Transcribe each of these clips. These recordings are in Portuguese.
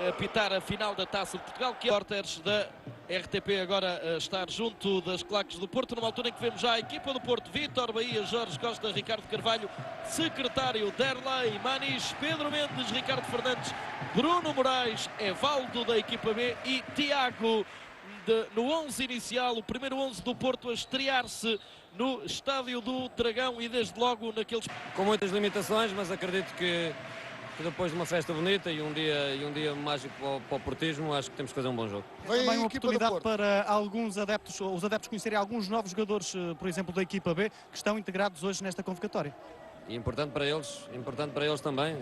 apitar a final da Taça de Portugal, que é repórteres da RTP agora a estar junto das claques do Porto, numa altura em que vemos já a equipa do Porto: Vítor Bahia, Jorge Costa, Ricardo Carvalho, secretário Derlei, Manis, Pedro Mendes, Ricardo Fernandes, Bruno Moraes, Evaldo da equipa B e Tiago no 11 inicial, o primeiro 11 do Porto a estrear-se no Estádio do Dragão e desde logo naqueles... Com muitas limitações, mas acredito que depois de uma festa bonita e um dia mágico para o portismo, acho que temos que fazer um bom jogo. Também uma oportunidade para alguns adeptos, os adeptos conhecerem alguns novos jogadores, por exemplo, da equipa B, que estão integrados hoje nesta convocatória. E importante para eles também.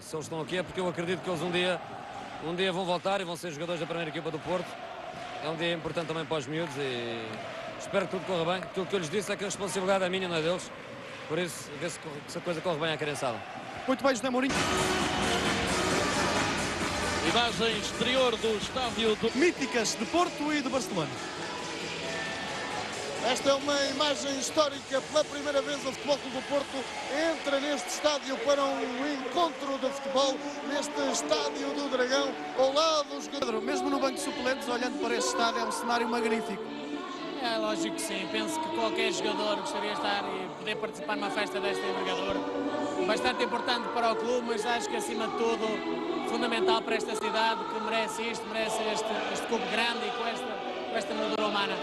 Se eles estão aqui é porque eu acredito que eles um dia vão voltar e vão ser jogadores da primeira equipa do Porto. É um dia importante também para os miúdos e espero que tudo corra bem. Aquilo que eu lhes disse é que a responsabilidade é minha, não é deles. Por isso, vê se a coisa corre bem à criançada. Muito bem, José Mourinho. Imagem exterior do estádio do... Míticas de Porto e de Barcelona. Esta é uma imagem histórica. Pela primeira vez o Futebol Clube do Porto entra neste estádio para um encontro de futebol, neste Estádio do Dragão, ao lado dos jogadores. Mesmo no banco de suplentes, olhando para este estádio, é um cenário magnífico. É lógico que sim. Penso que qualquer jogador gostaria de estar e poder participar numa festa desta envergadura. Bastante importante para o clube, mas acho que acima de tudo fundamental para esta cidade, que merece isto, merece este clube grande e com esta moldura humana.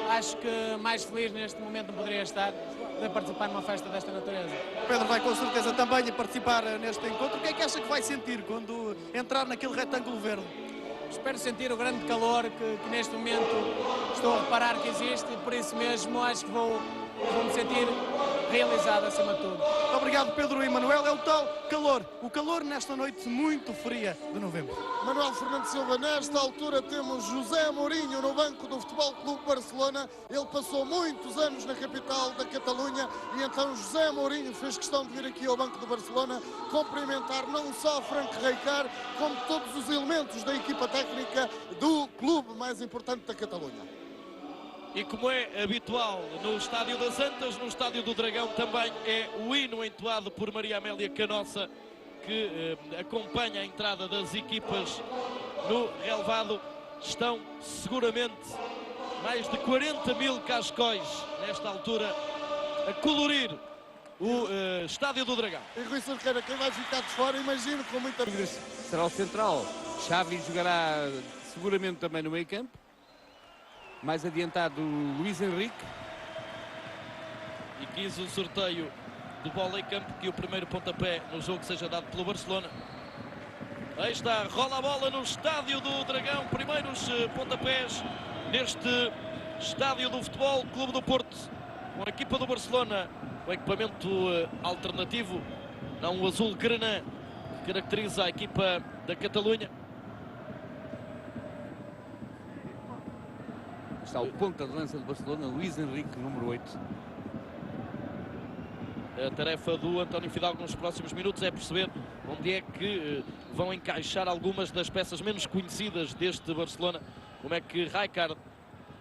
Acho que mais feliz neste momento não poderia estar de participar numa festa desta natureza. Pedro vai com certeza também participar neste encontro. O que é que acha que vai sentir quando entrar naquele retângulo verde? Espero sentir o grande calor que neste momento estou a reparar que existe e por isso mesmo acho que vou me sentir realizado acima de tudo. Muito obrigado, Pedro e Manuel. É o tal calor, o calor nesta noite muito fria de novembro. Manuel Fernando Silva, nesta altura temos José Mourinho no banco do Futebol Clube Barcelona. Ele passou muitos anos na capital da Catalunha e então José Mourinho fez questão de vir aqui ao banco do Barcelona cumprimentar não só Frank Rijkaard, como todos os elementos da equipa técnica do clube mais importante da Catalunha. E como é habitual no Estádio das Antas, no Estádio do Dragão também é o hino entoado por Maria Amélia Canossa, que acompanha a entrada das equipas no relevado. Estão seguramente mais de 40 mil cascóis nesta altura a colorir o Estádio do Dragão. E Rui Cerqueira, quem vai ficar de fora, imagino com muita... Será o central. Xavi jogará seguramente também no meio campo. Mais adiantado Luís Henrique. E quis o sorteio do bola em campo que o primeiro pontapé no jogo seja dado pelo Barcelona. Aí está, rola a bola no Estádio do Dragão. Primeiros pontapés neste Estádio do Futebol Clube do Porto. Com a equipa do Barcelona, o equipamento alternativo, não o azul granã, que caracteriza a equipa da Catalunha. Está o ponta de lança do Barcelona, Luís Henrique, número 8. A tarefa do António Fidalgo nos próximos minutos é perceber onde é que vão encaixar algumas das peças menos conhecidas deste Barcelona. Como é que Rijkaard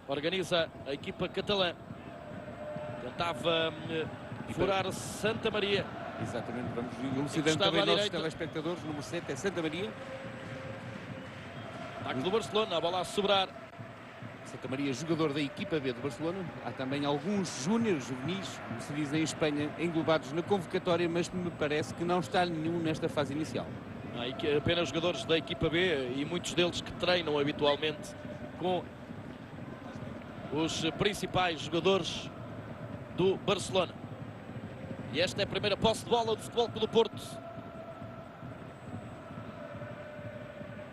organiza a equipa catalã. Tentava furar Santa Maria. Exatamente, vamos elucidando também nossos telespectadores. Número 7 é Santa Maria. Ataque do Barcelona, a bola a sobrar. Santa Maria, jogador da equipa B do Barcelona. Há também alguns júniores, juvenis, como se diz em Espanha, englobados na convocatória, mas me parece que não está nenhum nesta fase inicial. Apenas jogadores da equipa B e muitos deles que treinam habitualmente com os principais jogadores do Barcelona. E esta é a primeira posse de bola do Futebol Clube do Porto.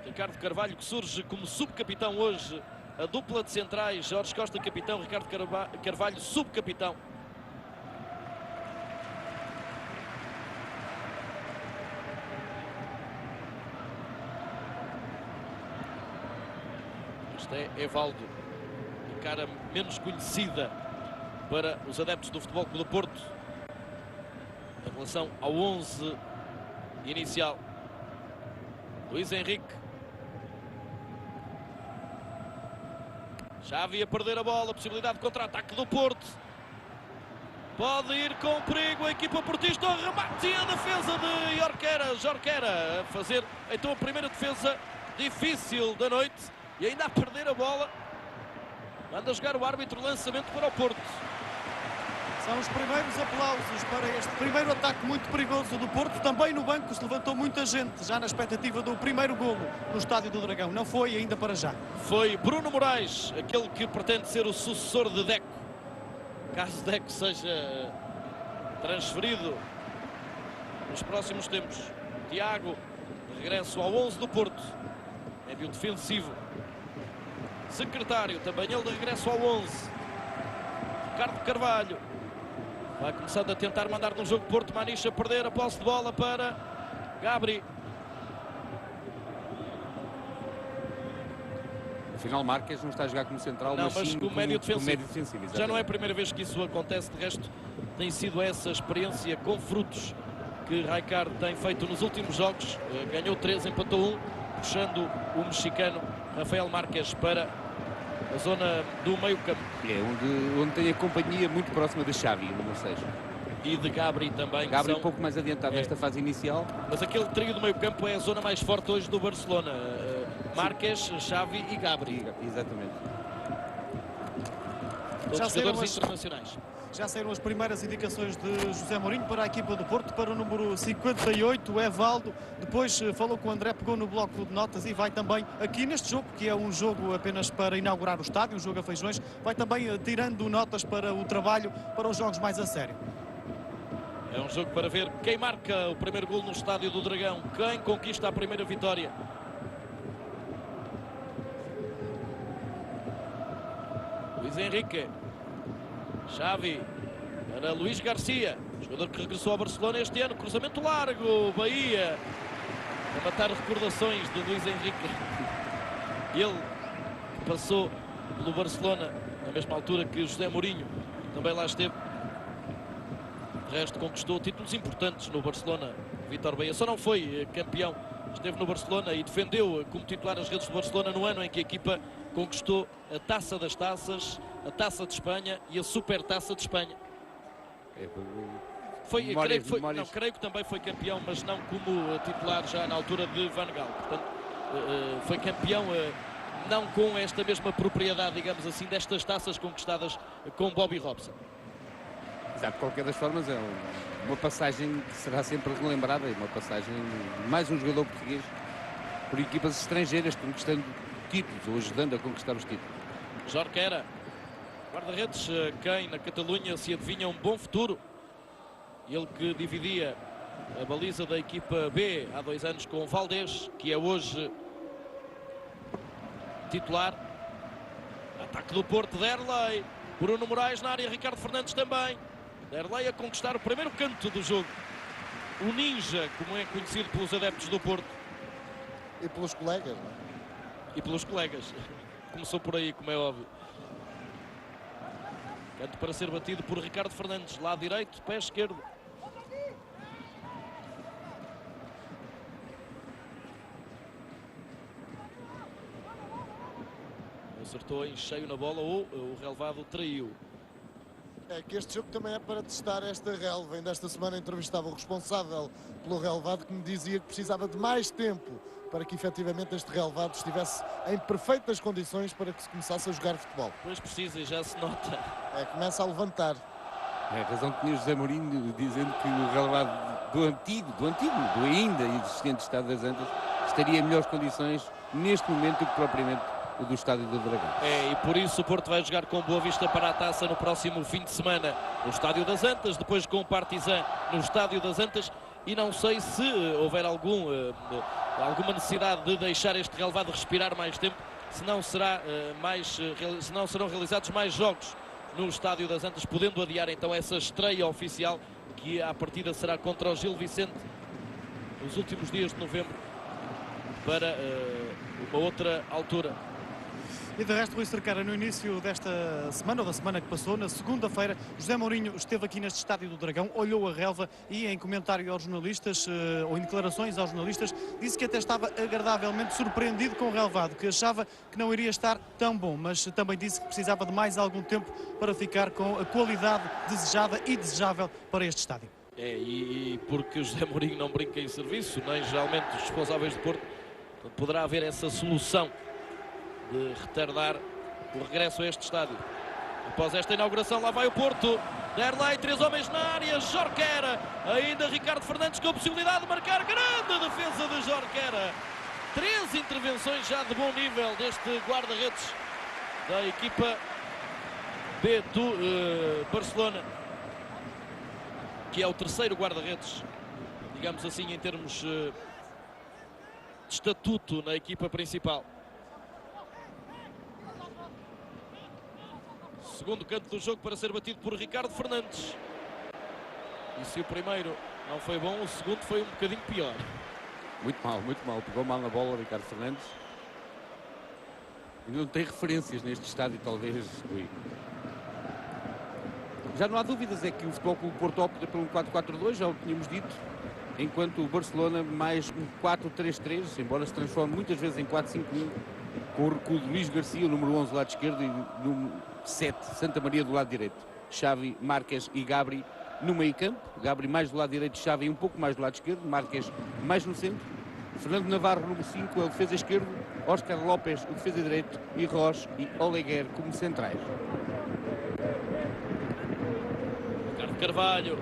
Ricardo Carvalho, que surge como subcapitão hoje. A dupla de centrais, Jorge Costa, capitão, Ricardo Carvalho, subcapitão. Este é Evaldo, a cara menos conhecida para os adeptos do Futebol Clube do Porto em relação ao 11 inicial. Luís Henrique. Xavi a perder a bola, possibilidade de contra-ataque do Porto. Pode ir com perigo a equipa portista, o remate e a defesa de Jorquera a fazer então a primeira defesa difícil da noite e ainda a perder a bola. Manda jogar o árbitro, lançamento para o Porto. São os primeiros aplausos para este primeiro ataque muito perigoso do Porto. Também no banco se levantou muita gente, já na expectativa do primeiro golo no Estádio do Dragão. Não foi ainda para já. Foi Bruno Moraes, aquele que pretende ser o sucessor de Deco. Caso Deco seja transferido nos próximos tempos. Tiago, regresso ao 11 do Porto. Médio defensivo. Secretário, também ele de regresso ao 11. Ricardo Carvalho. Vai começando a tentar mandar no jogo Porto. Maniche a perder a posse de bola para Gabri. Afinal, Marques não está a jogar como central, Não, mas sim como médio defensivo. exatamente. Já não é a primeira vez que isso acontece. De resto, tem sido essa experiência com frutos que Rijkaard tem feito nos últimos jogos. Ganhou 3, empatou 1, puxando o mexicano Rafael Marques para a zona do meio campo. É onde tem a companhia muito próxima de Xavi, ou seja, E de Gabri também. Gabri um pouco mais adiantado nesta fase inicial. Mas aquele trio do meio campo é a zona mais forte hoje do Barcelona. Marques, Xavi e Gabri. Exatamente. Todos Já saíram jogadores internacionais. Já saíram as primeiras indicações de José Mourinho para a equipa do Porto, para o número 58, o Evaldo. Depois falou com o André, pegou no bloco de notas e vai também aqui neste jogo, que é um jogo apenas para inaugurar o estádio, um jogo a feijões, vai também tirando notas para o trabalho, para os jogos mais a sério. É um jogo para ver quem marca o primeiro golo no Estádio do Dragão, quem conquista a primeira vitória. Luís Henrique. Xavi para Luís Garcia, jogador que regressou ao Barcelona este ano. Cruzamento largo, Bahia a matar recordações de Luís Henrique. Ele passou pelo Barcelona na mesma altura que José Mourinho também lá esteve. De resto, conquistou títulos importantes no Barcelona. Vítor Bahia só não foi campeão, esteve no Barcelona e defendeu como titular as redes do Barcelona no ano em que a equipa conquistou a Taça das Taças, a Taça de Espanha e a Supertaça de Espanha. Creio que também foi campeão, mas não como titular já na altura de Van Gaal. Portanto, foi campeão não com esta mesma propriedade, digamos assim, destas taças conquistadas com Bobby Robson. Exato, de qualquer das formas é uma passagem que será sempre relembrada, uma passagem de mais um jogador português por equipas estrangeiras conquistando títulos ou ajudando a conquistar os títulos. Jorquera, guarda-redes, quem na Catalunha se adivinha um bom futuro. Ele que dividia a baliza da equipa B há 2 anos com o Valdés, que é hoje titular. Ataque do Porto, Derlei, Bruno Moraes na área, Ricardo Fernandes também. Derlei a conquistar o primeiro canto do jogo. O Ninja, como é conhecido pelos adeptos do Porto. E pelos colegas, não é? E pelos colegas. Começou por aí, como é óbvio. Canto para ser batido por Ricardo Fernandes. Lado direito, pé esquerdo. Acertou em cheio na bola ou o relevado traiu. É que este jogo também é para testar esta relva. Ainda esta semana entrevistava o responsável pelo relevado, que me dizia que precisava de mais tempo para que efetivamente este relevado estivesse em perfeitas condições para que se começasse a jogar futebol. Pois precisa e já se nota. Começa a levantar. É a razão que tinha José Mourinho dizendo que o relevado do ainda existente Estado das Antas estaria em melhores condições neste momento do que propriamente o do Estádio do Dragão. E por isso o Porto vai jogar com Boa Vista para a Taça no próximo fim de semana no Estádio das Antas, depois com o Partizan no Estádio das Antas, e não sei se houver alguma necessidade de deixar este relevado respirar mais tempo, se não serão realizados mais jogos no Estádio das Antas, podendo adiar então essa estreia oficial, que à partida será contra o Gil Vicente nos últimos dias de novembro, para uma outra altura. E de resto, Rui Cerqueira, no início desta semana, ou da semana que passou, na segunda-feira, José Mourinho esteve aqui neste Estádio do Dragão, olhou a relva e em comentário aos jornalistas, ou em declarações aos jornalistas, disse que até estava agradavelmente surpreendido com o relvado, que achava que não iria estar tão bom, mas também disse que precisava de mais algum tempo para ficar com a qualidade desejada e desejável para este estádio. E porque o José Mourinho não brinca em serviço, nem geralmente os responsáveis de Porto, Portanto, poderá haver essa solução de retardar o regresso a este estádio. Após esta inauguração, lá vai o Porto. Derlei, 3 homens na área. Jorquera, ainda Ricardo Fernandes com a possibilidade de marcar. Grande defesa de Jorquera. 3 intervenções já de bom nível deste guarda-redes da equipa B do Barcelona, que é o terceiro guarda-redes, digamos assim, em termos de estatuto na equipa principal. Segundo canto do jogo para ser batido por Ricardo Fernandes. E se o primeiro não foi bom, o segundo foi um bocadinho pior. Muito mal. Pegou mal na bola, Ricardo Fernandes. E não tem referências neste estádio, talvez, Rui. Já não há dúvidas, é que o Futebol Clube do Porto opta por um 4-4-2, já o tínhamos dito, enquanto o Barcelona mais um 4-3-3, embora se transforme muitas vezes em 4-5-1, com o recuo de Luís Garcia, o número 11 do lado esquerdo, e no 7, Santa Maria do lado direito. Xavi, Marques e Gabri no meio campo. Gabri mais do lado direito, Xavi um pouco mais do lado esquerdo, Marques mais no centro. Fernando Navarro, número 5, é o defesa esquerdo. Óscar López, o defesa direito. E Roche e Oleguer como centrais. Ricardo Carvalho.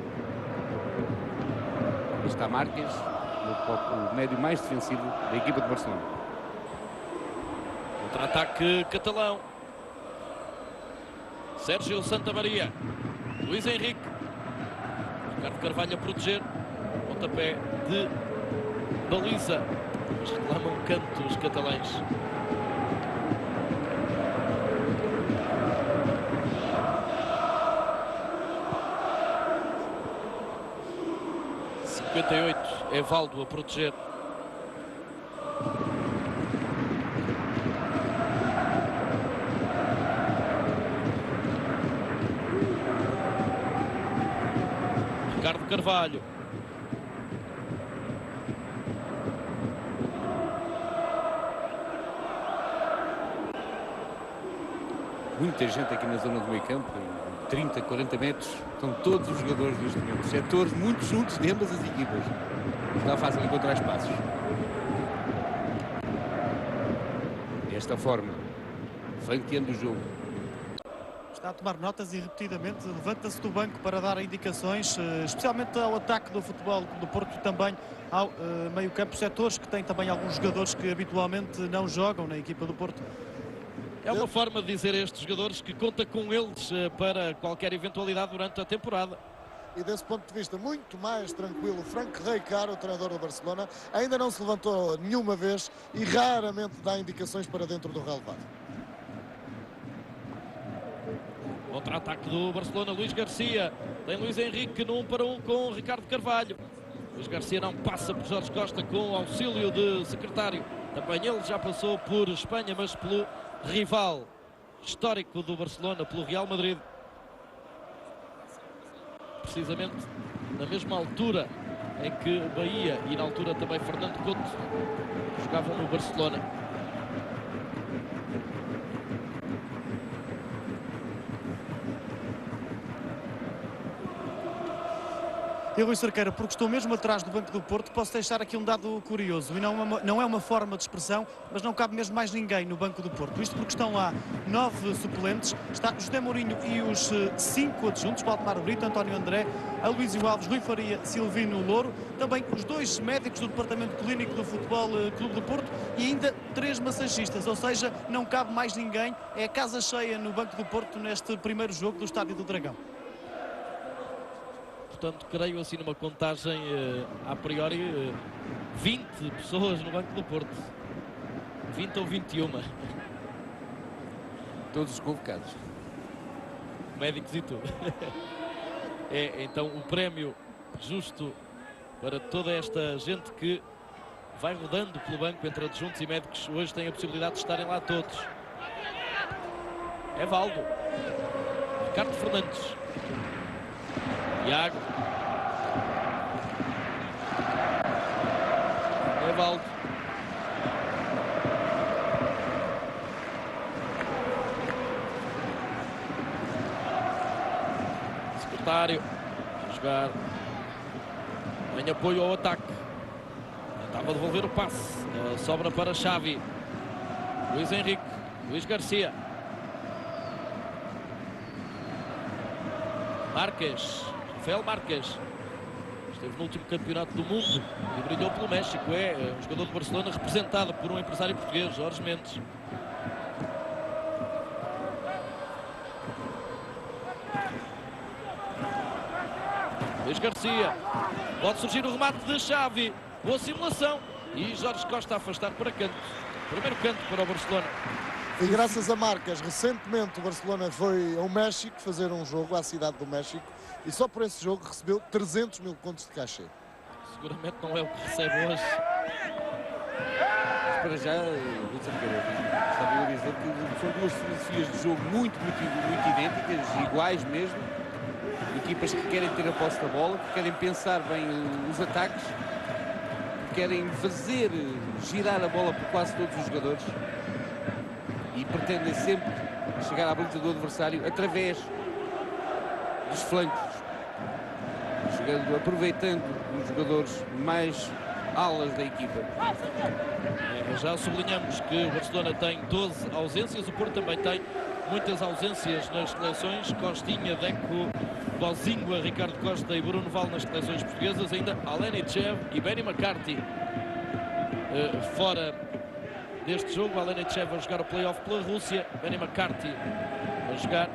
Está Marques, o médio mais defensivo da equipa de Barcelona. Contra-ataque catalão. Sérgio Santamaria. Luís Henrique. Ricardo Carvalho a proteger. Pontapé de baliza. Mas reclamam canto os catalães. É Valdo a proteger. Ricardo Carvalho. Muita gente aqui na zona do meio campo, 30, 40 metros, estão todos os jogadores neste momento, setores muito juntos de ambas as equipas. Está fácil encontrar espaços. Desta forma, flanqueando o jogo. Está a tomar notas e repetidamente levanta-se do banco para dar indicações, especialmente ao ataque do Futebol do Porto, também ao meio-campo, setores que têm também alguns jogadores que habitualmente não jogam na equipa do Porto. É uma forma de dizer a estes jogadores que conta com eles para qualquer eventualidade durante a temporada. E desse ponto de vista muito mais tranquilo, Frank Rijkaard, o treinador do Barcelona, ainda não se levantou nenhuma vez e raramente dá indicações para dentro do relevado. Contra-ataque do Barcelona, Luís Garcia. Tem Luís Henrique no 1 para 1 com Ricardo Carvalho. Luís Garcia não passa por Jorge Costa com o auxílio de secretário. Também ele já passou por Espanha, mas pelo rival histórico do Barcelona, pelo Real Madrid. Precisamente na mesma altura em que Bahia e na altura também Fernando Couto jogavam no Barcelona. E Rui Cerqueira, porque estou mesmo atrás do banco do Porto, posso deixar aqui um dado curioso, e não é uma forma de expressão, mas não cabe mesmo mais ninguém no banco do Porto. Isto porque estão lá 9 suplentes, está José Mourinho e os 5 adjuntos, Valdemar Brito, António André, Aloísio Alves, Rui Faria, Silvino Louro, também os 2 médicos do Departamento Clínico do Futebol Clube do Porto e ainda 3 massagistas, ou seja, não cabe mais ninguém, é a casa cheia no banco do Porto neste primeiro jogo do Estádio do Dragão. Portanto, creio assim numa contagem a priori 20 pessoas no banco do Porto. 20 ou 21. Todos os convocados. Médicos e tudo. É então o prémio justo para toda esta gente que vai rodando pelo banco entre adjuntos e médicos. Hoje tem a possibilidade de estarem lá todos. É Valdo. Ricardo Fernandes. Iago. É Valdo. Secretário. A jogar. Em apoio ao ataque. Tentava devolver o passe. Bola sobra para Xavi. Luís Henrique. Luís Garcia. Marques. Rafael Marques. Esteve no último campeonato do mundo e brilhou pelo México. É um jogador de Barcelona representado por um empresário português, Jorge Mendes. Luís Garcia. Pode surgir o remate de Xavi. Boa simulação. E Jorge Costa a afastar para canto. Primeiro canto para o Barcelona. E graças a Marcas, recentemente o Barcelona foi ao México fazer um jogo, à cidade do México, e só por esse jogo recebeu 300 mil contos de cachê. Seguramente não é o que recebe hoje. Mas para já, estava a dizer que são duas filosofias de jogo muito idênticas, iguais mesmo. Equipas que querem ter a posse da bola, que querem pensar bem os ataques, que querem fazer girar a bola por quase todos os jogadores e pretendem sempre chegar à baliza do adversário através dos flancos, aproveitando os jogadores mais alas da equipa. Já sublinhamos que o Barcelona tem 12 ausências, o Porto também tem muitas ausências nas seleções. Costinha, Deco, Bozingua, Ricardo Costa e Bruno Val nas seleções portuguesas. Ainda Alenichev e Benny McCarthy fora deste jogo. Alenichev a jogar o play-off pela Rússia, Benny McCarthy a jogar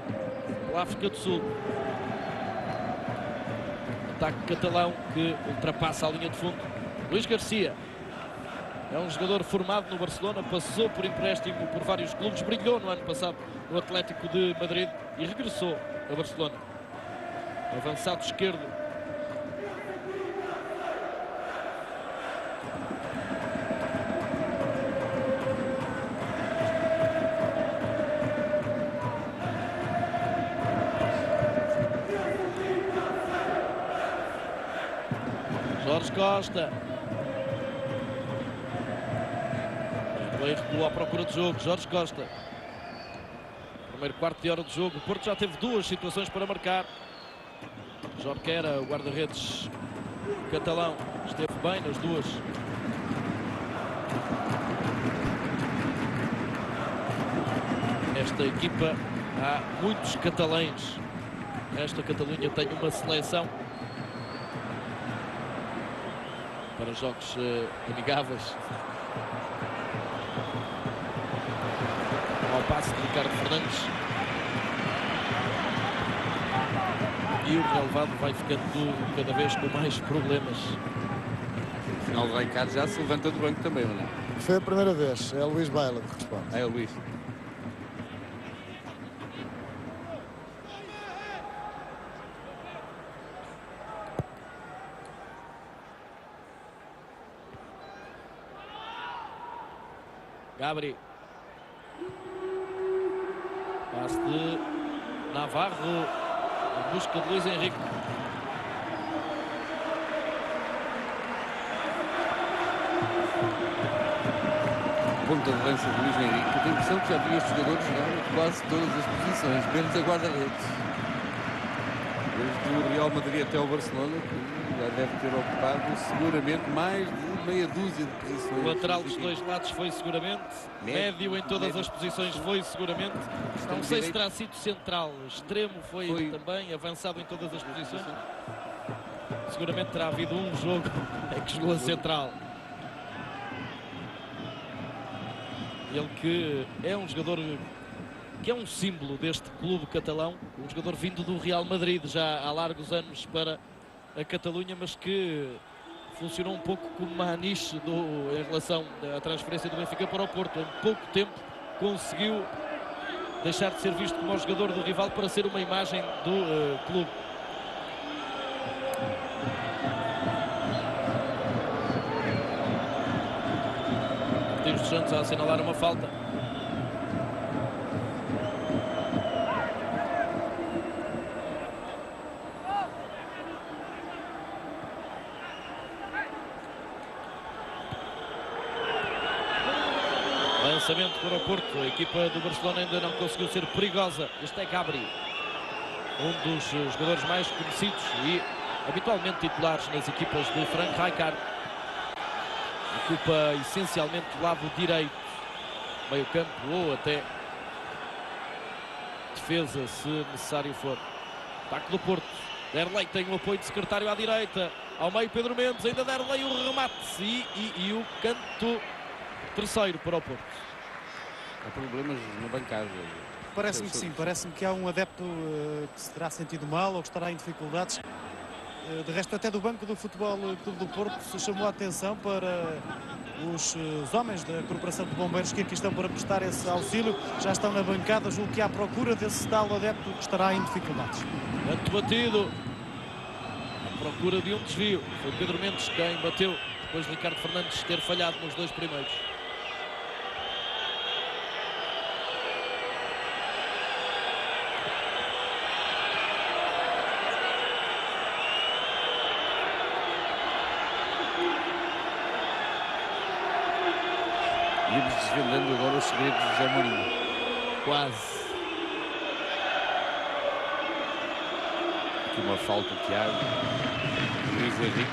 pela África do Sul. Ataque catalão que ultrapassa a linha de fundo. Luís Garcia é um jogador formado no Barcelona, passou por empréstimo por vários clubes, brilhou no ano passado no Atlético de Madrid e regressou a Barcelona. Avançado esquerdo. Jorge Costa. Recuou à procura de jogo. Jorge Costa. Primeiro quarto de hora de jogo. O Porto já teve duas situações para marcar. Jorquera, o guarda-redes catalão, esteve bem nas duas. Esta equipa, há muitos catalães. Esta Catalunha tem uma seleção para jogos amigáveis. Ao passe de Ricardo Fernandes. E o relevado vai ficando cada vez com mais problemas. Afinal, o Ricardo já se levanta do banco também, não é? Foi a primeira vez. É Luís Baila que responde. É o Luís. Gabri. Passe de Navarro em busca de Luís Henrique. Ponta de lança de Luís Henrique. Eu tenho a impressão que já vi estes jogadores jogar em quase todas as posições, menos a guarda-redes. Desde o Real Madrid até o Barcelona, que já deve ter ocupado seguramente mais de meia dúzia de posições. O lateral dos dois lados foi seguramente. Médio em todas médio. as posições foi seguramente. Não sei se terá sido central. Extremo foi também. Avançado em todas as posições. Seguramente terá havido um jogo em que jogou a central. Ele que é um jogador que é um símbolo deste clube catalão, um jogador vindo do Real Madrid já há largos anos para a Catalunha, mas que funcionou um pouco como uma aniche em relação à transferência do Benfica para o Porto. Em pouco tempo conseguiu deixar de ser visto como o jogador do rival para ser uma imagem do clube. Martins dos Santos a assinalar uma falta. Lançamento para o Porto. A equipa do Barcelona ainda não conseguiu ser perigosa. Este é Gabri, um dos jogadores mais conhecidos e habitualmente titulares nas equipas de Frank Rijkaard. ocupa essencialmente o lado direito, meio campo ou até defesa, se necessário for. Ataque do Porto. Derlei tem o apoio de secretário à direita. Ao meio Pedro Mendes, ainda Derlei o remate e o canto terceiro para o Porto. Há problemas na bancada. Parece-me que sim, parece-me que há um adepto que se terá sentido mal ou que estará em dificuldades. De resto, até do banco do Futebol Clube do Porto se chamou a atenção para os homens da Corporação de Bombeiros que aqui estão para prestar esse auxílio. Já estão na bancada, julgo que à procura desse tal adepto que estará em dificuldades. Canto batido, à procura de um desvio. Foi Pedro Mendes quem bateu, depois de Ricardo Fernandes ter falhado nos dois primeiros. Íamos desvendando agora os segredos de José Mourinho. Quase. Aqui uma falta de Tiago. Luís Henrique.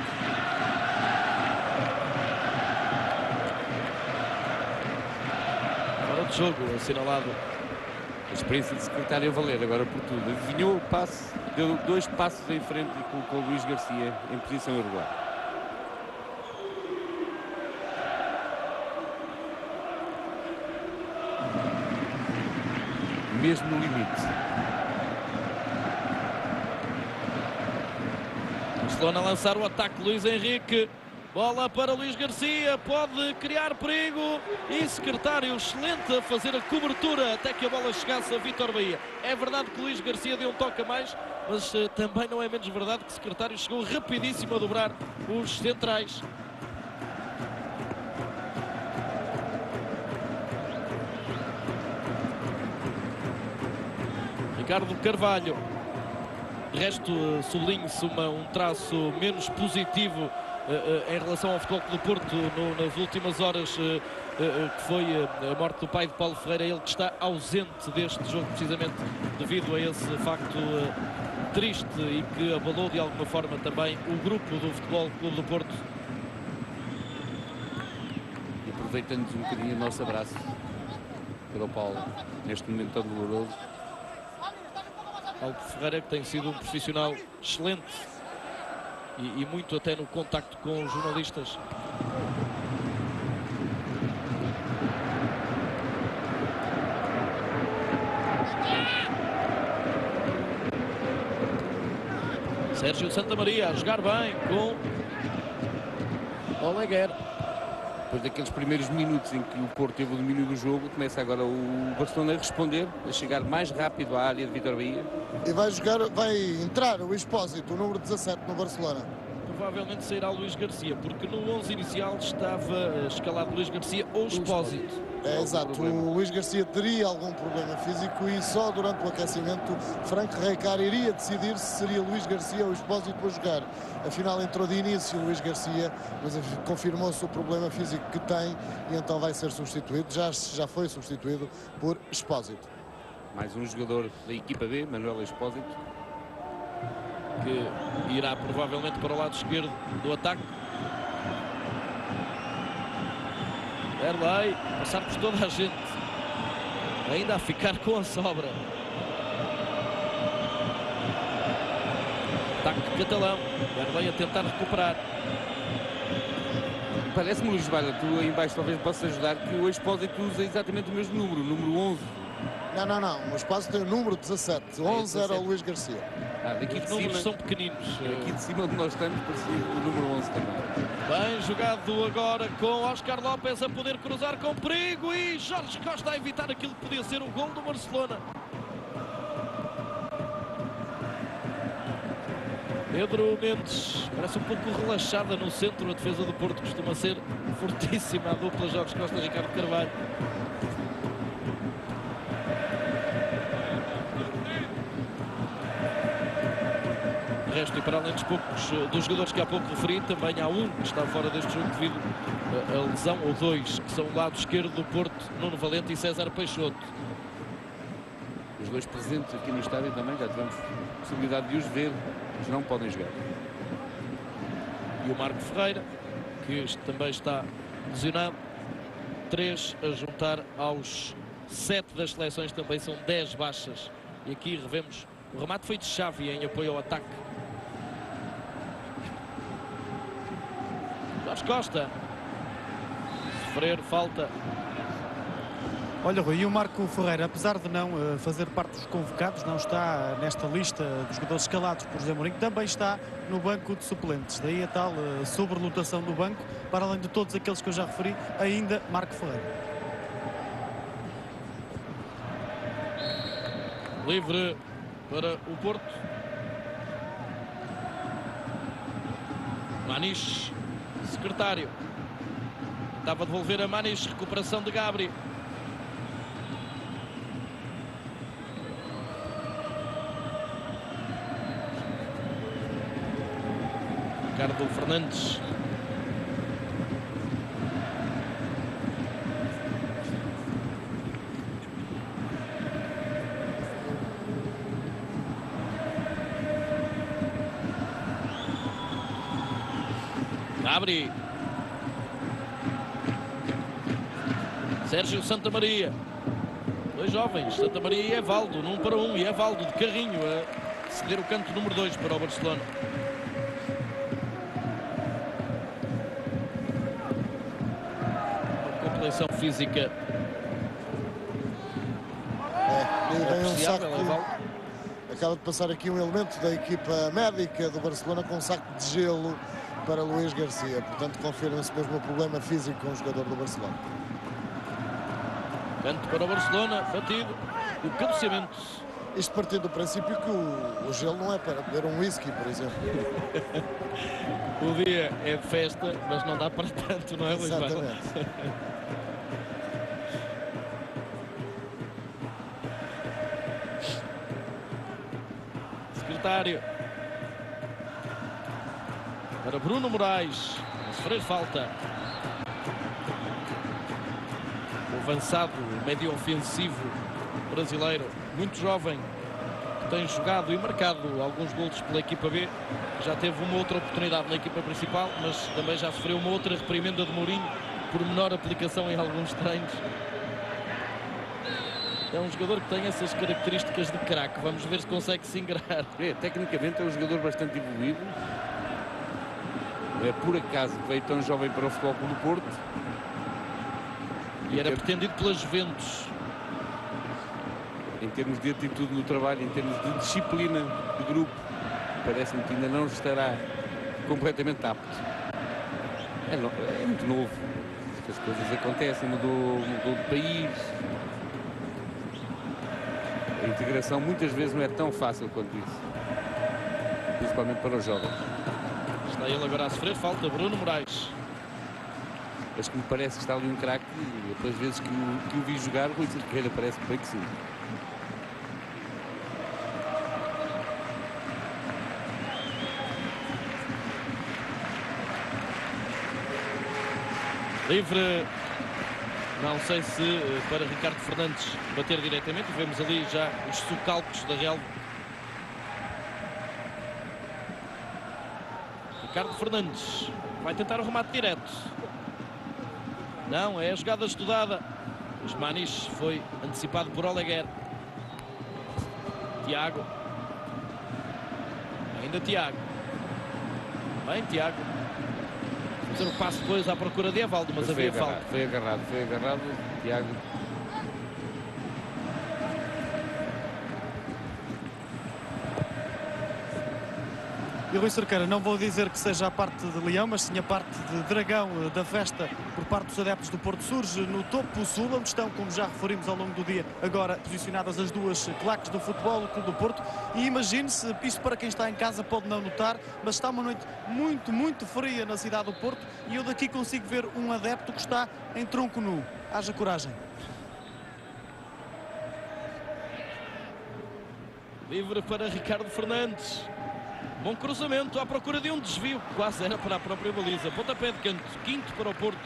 Fora de jogo, assinalado. A experiência de secretário a valer agora por tudo. Adivinhou o passe, deu 2 passos em frente e colocou o Luís Garcia em posição irregular. Mesmo no limite. Barcelona a lançar o ataque, Luís Henrique. Bola para Luís Garcia, pode criar perigo. E secretário excelente a fazer a cobertura até que a bola chegasse a Vítor Bahia. É verdade que Luís Garcia deu um toque a mais, mas também não é menos verdade que secretário chegou rapidíssimo a dobrar os centrais. Ricardo Carvalho. De resto, sublinhe-se um traço menos positivo em relação ao Futebol Clube do Porto nas últimas horas, que foi a morte do pai de Paulo Ferreira. Ele que está ausente deste jogo precisamente devido a esse facto triste e que abalou de alguma forma também o grupo do Futebol Clube do Porto. E aproveitando-nos um bocadinho o nosso abraço para o Paulo neste momento tão doloroso. Paulo Ferreira, que tem sido um profissional excelente e muito até no contacto com os jornalistas. Sérgio Santamaria a jogar bem com Oleguer. Depois daqueles primeiros minutos em que o Porto teve o domínio do jogo, começa agora o Barcelona a responder, a chegar mais rápido à área de Vítor Bahia. E vai entrar o Expósito, o número 17 no Barcelona. Provavelmente sairá Luís Garcia, porque no 11 inicial estava escalado Luís Garcia ou Expósito. É exato, o Luís Garcia teria algum problema físico e só durante o aquecimento Frank Rijkaard iria decidir se seria Luís Garcia ou Expósito a jogar. Afinal entrou de início Luís Garcia, mas confirmou-se o problema físico que tem e então vai ser substituído, já foi substituído por Expósito. Mais um jogador da equipa B, Manuel Expósito, que irá provavelmente para o lado esquerdo do ataque. Derlei, passar por toda a gente, ainda a ficar com a sobra. Ataque catalão, Derlei a tentar recuperar. Parece-me, Luís Barra, tu aí em baixo talvez possas ajudar, que o Expósito usa exatamente o mesmo número, o número 11. Não, o Expósito tem o número 17, 11 era o Luís Garcia. Daqui Os de números cima, são pequeninos. aqui de cima onde nós estamos, parecia o número 11 também. Bem jogado agora com Óscar López a poder cruzar com perigo e Jorge Costa a evitar aquilo que podia ser o gol do Barcelona. Pedro Mendes parece um pouco relaxada no centro. A defesa do Porto costuma ser fortíssima. A dupla Jorge Costa e Ricardo Carvalho. De resto, e para além dos jogadores que há pouco referi, também há um que está fora deste jogo devido à lesão, ou dois, que são o lado esquerdo do Porto, Nuno Valente e César Peixoto. Os dois presentes aqui no estádio também, já tivemos possibilidade de os ver, mas não podem jogar. E o Marco Ferreira, que também está lesionado. 3 a juntar aos 7 das seleções, também são 10 baixas. E aqui revemos, o remate foi de Xavi em apoio ao ataque. Jorge Costa. Sofrer falta. Olha, Rui, e o Marco Ferreira, apesar de não fazer parte dos convocados, não está nesta lista dos jogadores escalados por José Mourinho, também está no banco de suplentes. Daí a tal sobrelotação do banco, para além de todos aqueles que eu já referi, ainda Marco Ferreira. Livre para o Porto. Maniche, secretário. Estava a devolver a Maniche, recuperação de Gabri. Ricardo Fernandes. Gabri. Sérgio Santamaria. 2 jovens, Santamaria e Evaldo, num para um, e Evaldo de carrinho a ceder o canto número 2 para o Barcelona. Compilação física E vem um saco apreciável, Evaldo. acaba de passar aqui um elemento da equipa médica do Barcelona com um saco de gelo para Luís Garcia. Portanto, confirma-se mesmo o problema físico com o jogador do Barcelona. Canto para o Barcelona, batido. O cabeceamento. Isto partindo do princípio que o gelo não é para beber um whisky, por exemplo. O dia é de festa, mas não dá para tanto, não é, Luís Vaz? Exatamente. Secretário. Para Bruno Moraes. A sofrer falta. O avançado, médio ofensivo brasileiro, muito jovem, que tem jogado e marcado alguns golos pela equipa B. Já teve uma outra oportunidade na equipa principal, mas também já sofreu uma outra reprimenda de Mourinho por menor aplicação em alguns treinos. É um jogador que tem essas características de craque. Vamos ver se consegue se ingrar. Tecnicamente é um jogador bastante evoluído. É por acaso que veio tão jovem para o Futebol Clube do Porto. E era pretendido pela Juventus. Em termos de atitude no trabalho, em termos de disciplina de grupo, parece-me que ainda não estará completamente apto. É muito novo. As coisas acontecem, mudou de país. A integração muitas vezes não é tão fácil quanto isso. Principalmente para os jovens. Está ele agora a sofrer falta, Bruno Moraes. Mas que me parece que está ali um craque, e pelas vezes que o vi jogar, o Rui Cerqueira parece bem que sim. Livre, não sei se para Ricardo Fernandes bater diretamente. Vemos ali já os socalcos da Real. Ricardo Fernandes vai tentar o remate direto. Não, é a jogada estudada. Mas Maniche foi antecipado por Oleguer. Tiago. Ainda Tiago. Bem, Tiago. Fazer o passo depois à procura de Evaldo, mas havia falta. Foi agarrado, Tiago. E Rui Cerqueira, não vou dizer que seja a parte de leão, mas sim a parte de dragão da festa por parte dos adeptos do Porto. Surge no topo sul, onde estão, como já referimos ao longo do dia, agora posicionadas as duas claques do futebol, o Clube do Porto. E imagine-se, isto para quem está em casa pode não notar, mas está uma noite muito, muito fria na cidade do Porto e eu daqui consigo ver um adepto que está em tronco nu. Haja coragem. Livre para Ricardo Fernandes. Bom cruzamento à procura de um desvio. Quase era para a própria baliza. Pontapé de canto. Quinto para o Porto.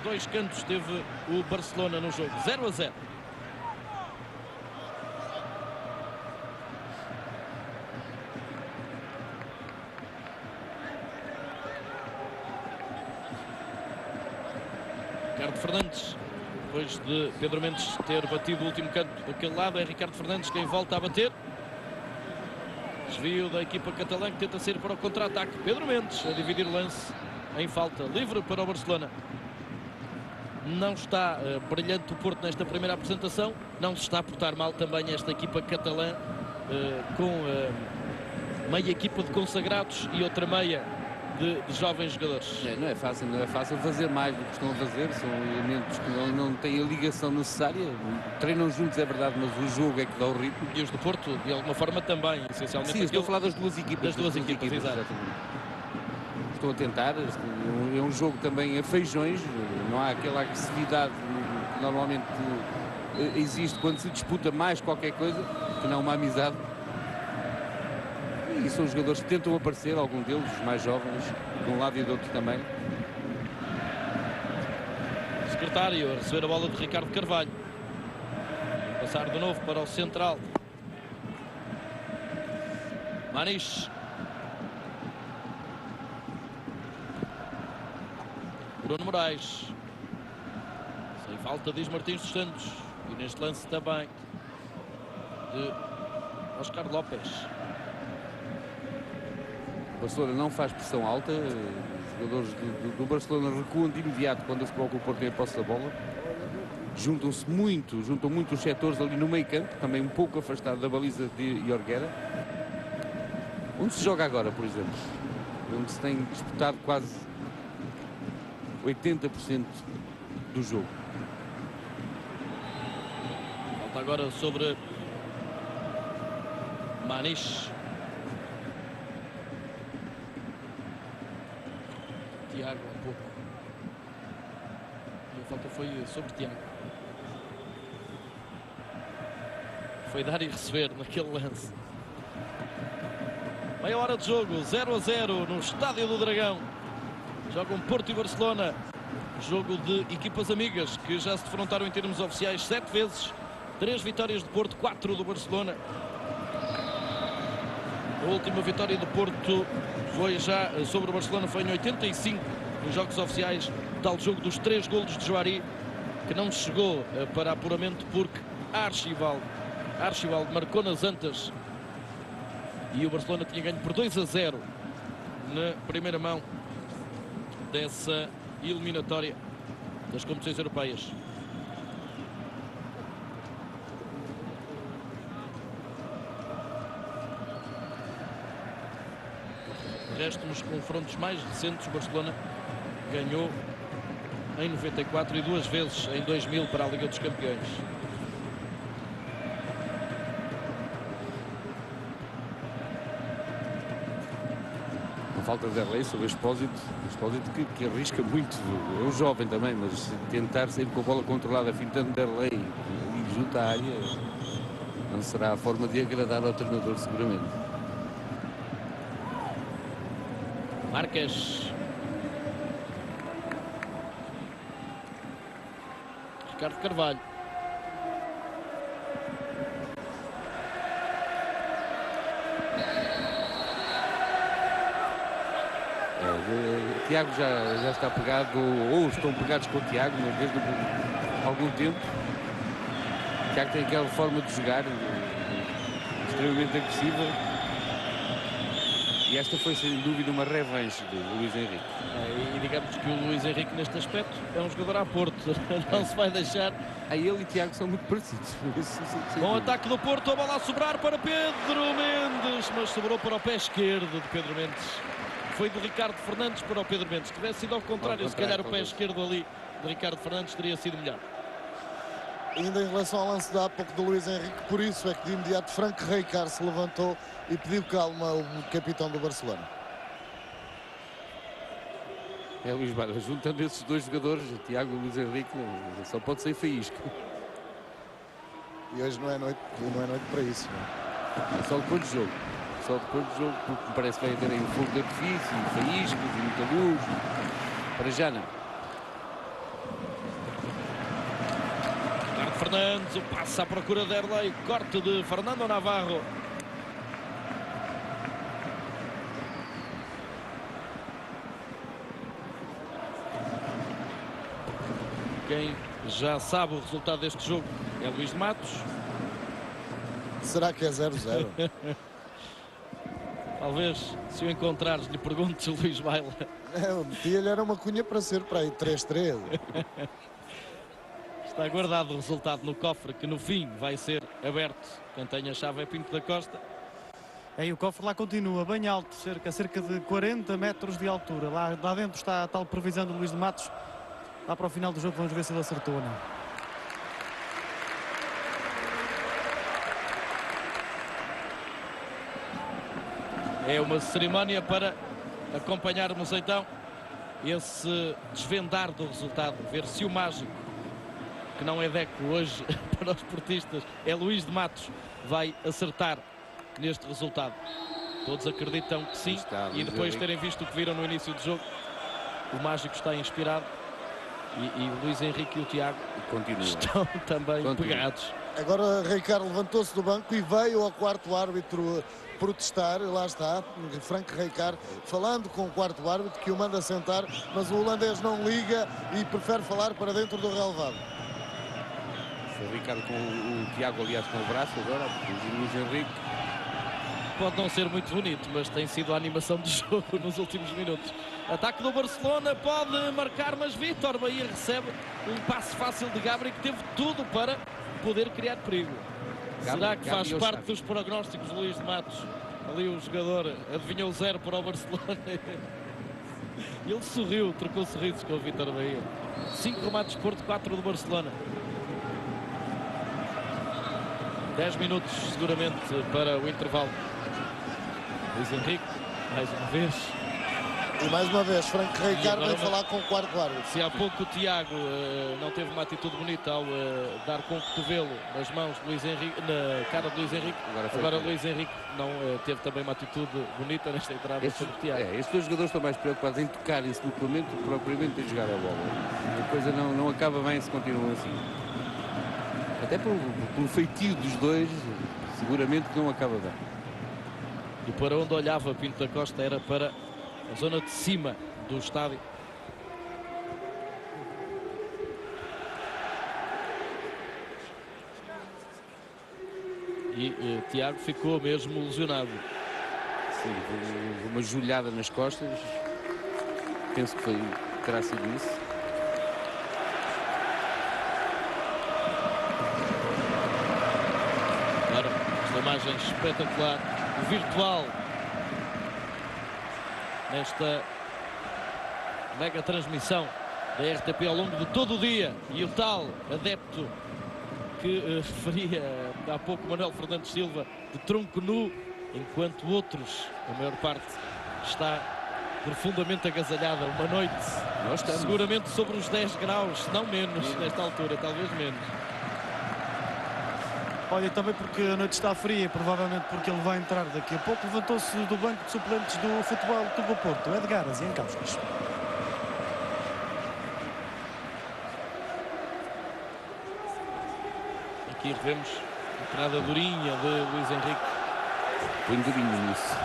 2 cantos teve o Barcelona no jogo. 0-0. Fernandes. Depois de Pedro Mendes ter batido o último canto daquele lado, é Ricardo Fernandes quem volta a bater. Desvio da equipa catalã que tenta sair para o contra-ataque. Pedro Mendes a dividir o lance em falta. Livre para o Barcelona. Não está brilhante o Porto nesta primeira apresentação. Não se está a portar mal também esta equipa catalã, com meia equipa de consagrados e outra meia de jovens jogadores. Não é fácil fazer mais do que estão a fazer. São elementos que não têm a ligação necessária. Treinam juntos, é verdade, mas o jogo é que dá o ritmo. E os do Porto, de alguma forma, também, essencialmente. Sim, estou a falar das duas equipas. Das duas equipas, exato. Estão a tentar. É um jogo também a feijões. Não há aquela agressividade que normalmente existe quando se disputa mais qualquer coisa, que não uma amizade. E são jogadores que tentam aparecer, algum deles, os mais jovens, de um lado e do outro também. Secretário a receber a bola de Ricardo Carvalho. Passar de novo para o central. Maniche. Bruno Moraes. Sem falta, diz Martins dos Santos. E neste lance também de Oscar Lopes. O Barcelona não faz pressão alta. Os jogadores do Barcelona recuam de imediato quando se coloca o Porto em posse da bola. Juntam muito os setores ali no meio campo, também um pouco afastado da baliza de Jorguera. Onde se joga agora, por exemplo? Onde se tem disputado quase 80% do jogo. Falta agora sobre Maniche. Tiago um pouco. E a falta foi sobre Tiago. Foi dar e receber naquele lance. Meia hora de jogo, 0-0 no Estádio do Dragão. Jogam Porto e Barcelona. Jogo de equipas amigas que já se defrontaram em termos oficiais 7 vezes. 3 vitórias de Porto, 4 do Barcelona. A última vitória do Porto foi já sobre o Barcelona, foi em 85, nos jogos oficiais, tal jogo dos 3 golos de Juari, que não chegou para apuramento porque Archibald marcou nas Antas e o Barcelona tinha ganho por 2-0 na primeira mão dessa eliminatória das competições europeias. De resto, nos confrontos mais recentes, o Barcelona ganhou em 94 e 2 vezes em 2000 para a Liga dos Campeões. A falta de Derlei sobre o Expósito que arrisca muito. É um jovem também, mas tentar sair com a bola controlada, fintando Derlei e junto à área, não será a forma de agradar ao treinador, seguramente. Marques. Ricardo Carvalho. Tiago já está pegado, ou estão pegados com o Tiago, mas desde algum tempo. Tiago tem aquela forma de jogar extremamente agressiva. E esta foi sem dúvida uma revanche de Luís Henrique. E digamos que o Luís Henrique neste aspecto é um jogador a Porto. Não se vai deixar. Ele e Tiago são muito parecidos. Bom ataque do Porto, a bola a sobrar para Pedro Mendes, mas sobrou para o pé esquerdo de Pedro Mendes. Foi de Ricardo Fernandes para o Pedro Mendes. Se tivesse sido ao contrário, se calhar o pé esquerdo ali de Ricardo Fernandes teria sido melhor. Ainda em relação ao lance de há pouco de Luís Henrique, por isso é que de imediato Frank Rijkaard se levantou e pediu calma ao capitão do Barcelona. Luís Barra, juntando esses dois jogadores, Tiago e Luís Henrique, só pode ser faísca. E hoje não é noite para isso. Não é? Só depois do jogo. Só depois do jogo, porque me parece que vai haver aí um fogo de artifício, faíscas e muita luz. Para já não. Ricardo Fernandes, o passe à procura de Erlei, corte de Fernando Navarro. Quem já sabe o resultado deste jogo é Luís de Matos. Será que é 0-0? Talvez, se o encontrares, lhe perguntes o Luís Baila. Eu metia-lhe, era uma cunha para ser para aí 3-3. Está guardado o resultado no cofre, que no fim vai ser aberto. Quem tem a chave é Pinto da Costa. Aí o cofre lá continua bem alto, cerca de 40 metros de altura. Lá dentro está a tal previsão do Luís de Matos. Lá para o final do jogo vamos ver se ele acertou ou não. É uma cerimónia para acompanharmos então esse desvendar do resultado. Ver se o mágico, que não é Deco hoje para os portistas, é Luís de Matos, vai acertar neste resultado. Todos acreditam que sim, e depois de terem visto o que viram no início do jogo, o mágico está inspirado e o Luís Henrique e o Tiago estão também pegados. Agora Ricardo levantou-se do banco e veio ao quarto árbitro protestar. Lá está Frank Rijkaard falando com o quarto árbitro, que o manda sentar, mas o holandês não liga e prefere falar para dentro do relevado. O Ricardo com o Tiago, aliás, com o braço agora, o Luís Henrique. Pode não ser muito bonito, mas tem sido a animação do jogo nos últimos minutos. Ataque do Barcelona, pode marcar, mas Vítor Bahia recebe um passe fácil de Gabriel, que teve tudo para poder criar perigo. Será que faz parte dos prognósticos de Luís de Matos? Ali o jogador adivinhou 0 para o Barcelona. Ele sorriu, trocou sorrisos com o Vítor Bahia. 5 remates Porto, 4 do Barcelona. 10 minutos seguramente para o intervalo. Luís Henrique, mais uma vez. E mais uma vez, Frank Rijkaard vai falar com o quarto árbitro. Se há pouco o Tiago não teve uma atitude bonita ao dar com o cotovelo nas mãos de Luís Henrique, na cara de Luís Henrique, agora Luís Henrique não teve também uma atitude bonita nesta entrada sobre o Tiago. Estes dois jogadores estão mais preocupados em tocarem-se mutuamente do que propriamente em jogar a bola. A coisa não acaba bem se continuam assim. Até pelo feitio dos dois, seguramente que não acaba bem. E para onde olhava Pinto da Costa era para a zona de cima do estádio. E Tiago ficou mesmo lesionado. Sim, uma joelhada nas costas. Penso que terá sido isso. Claro, esta imagem espetacular, virtual, nesta mega transmissão da RTP ao longo de todo o dia, e o tal adepto que referia há pouco Manuel Fernandes Silva, de tronco nu, enquanto outros, a maior parte, está profundamente agasalhada. Uma noite seguramente sobre os 10 graus, se não menos, nesta altura, talvez menos. Olha, também porque a noite está fria, provavelmente porque ele vai entrar daqui a pouco. Levantou-se do banco de suplentes do Futebol Clube do Porto, Edgar Aziancauskas. Aqui revemos a entrada durinha de Luís Henrique. Põe durinho nisso.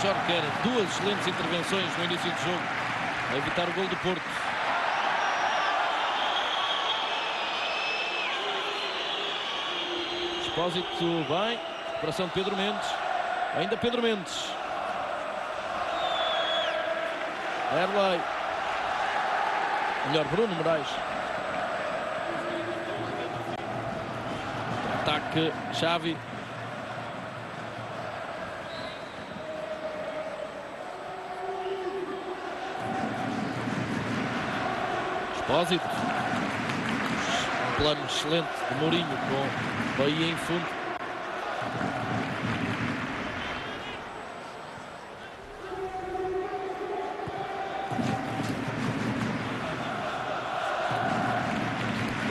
Jorge quer duas excelentes intervenções no início do jogo a evitar o gol do Porto. Expósito bem, recuperação de Pedro Mendes, ainda Pedro Mendes. Erlei, melhor Bruno Moraes. Ataque Xavi. Expósito, um plano excelente de Mourinho com Bahia em fundo.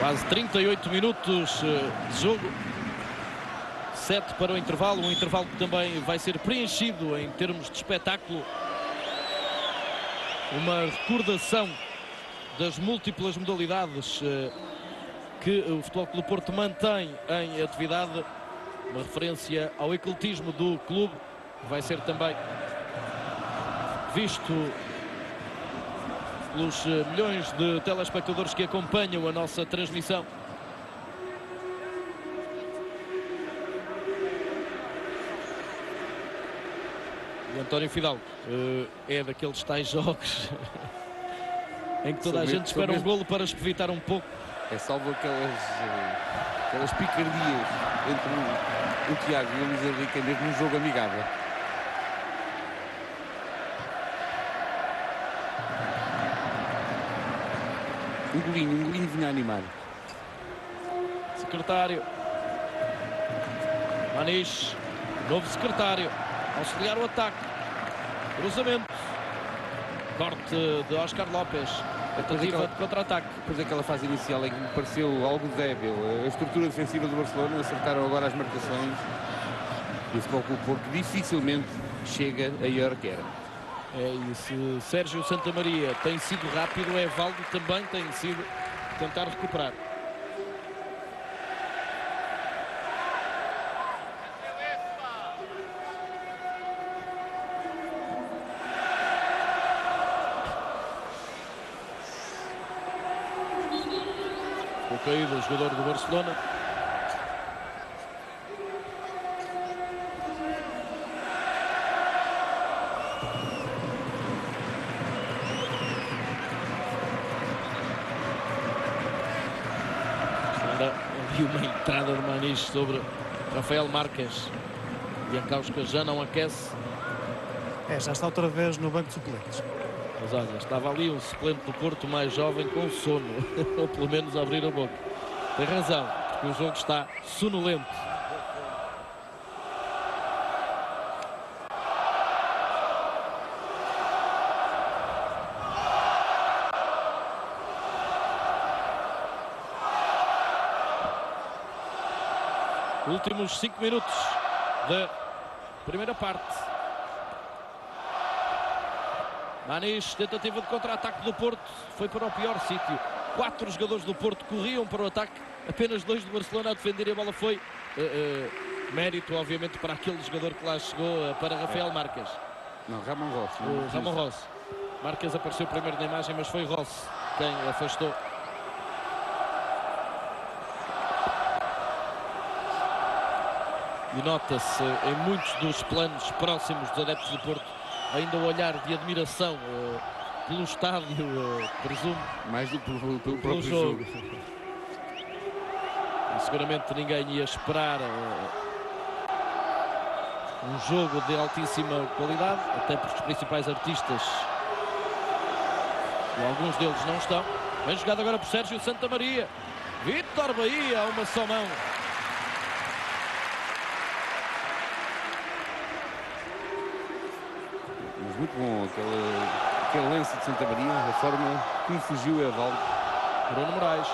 Quase 38 minutos de jogo, 7 para o intervalo, um intervalo que também vai ser preenchido em termos de espetáculo. Uma recordação das múltiplas modalidades que o Futebol Clube do Porto mantém em atividade, uma referência ao ecletismo do clube, que vai ser também visto pelos milhões de telespectadores que acompanham a nossa transmissão. E António Fidalgo é daqueles tais jogos em que toda a gente espera um golo para espevitar um pouco. É salvo aquelas picardias entre o Tiago e o Luís Henrique, mesmo num jogo amigável. Um golinho vinha a animar. Secretário. Maniche, novo secretário, auxiliar o ataque. Cruzamento. Corte de Óscar Lopes. Tentativa de contra-ataque. Depois daquela fase inicial em que me pareceu algo débil a estrutura defensiva do Barcelona, acertaram agora as marcações e o Futebol Clube do Porto dificilmente chega a hora que era. É isso. Sérgio Santamaria tem sido rápido, Evaldo também tem sido tentar recuperar. O caído, o jogador do Barcelona. E uma entrada de Maniche sobre Rafael Marques. Biancáuskas já não aquece. Já está outra vez no banco de suplentes. Mas olha, estava ali um suplente do Porto mais jovem com sono, ou pelo menos a abrir a boca. Tem razão, porque o jogo está sonolento. Últimos 5 minutos da primeira parte. Maniche, tentativa de contra-ataque do Porto, foi para o pior sítio. 4 jogadores do Porto corriam para o ataque, apenas 2 do Barcelona a defender e a bola foi mérito, obviamente, para aquele jogador que lá chegou, para Rafael Marques. Não, Ramon Rossi. O Ramon Rossi. Marques apareceu primeiro na imagem, mas foi Rossi quem afastou. E nota-se em muitos dos planos próximos dos adeptos do Porto ainda o olhar de admiração pelo estádio, presumo. Mais do que pelo próprio jogo. jogo. E seguramente ninguém ia esperar um jogo de altíssima qualidade, até porque os principais artistas, ou alguns deles, não estão. Bem jogado agora por Sérgio Santamaria. Vítor Bahia a uma só mão. Mas muito bom aquele lance de Santamaria, a forma como fugiu é Evaldo. Bruno Moraes.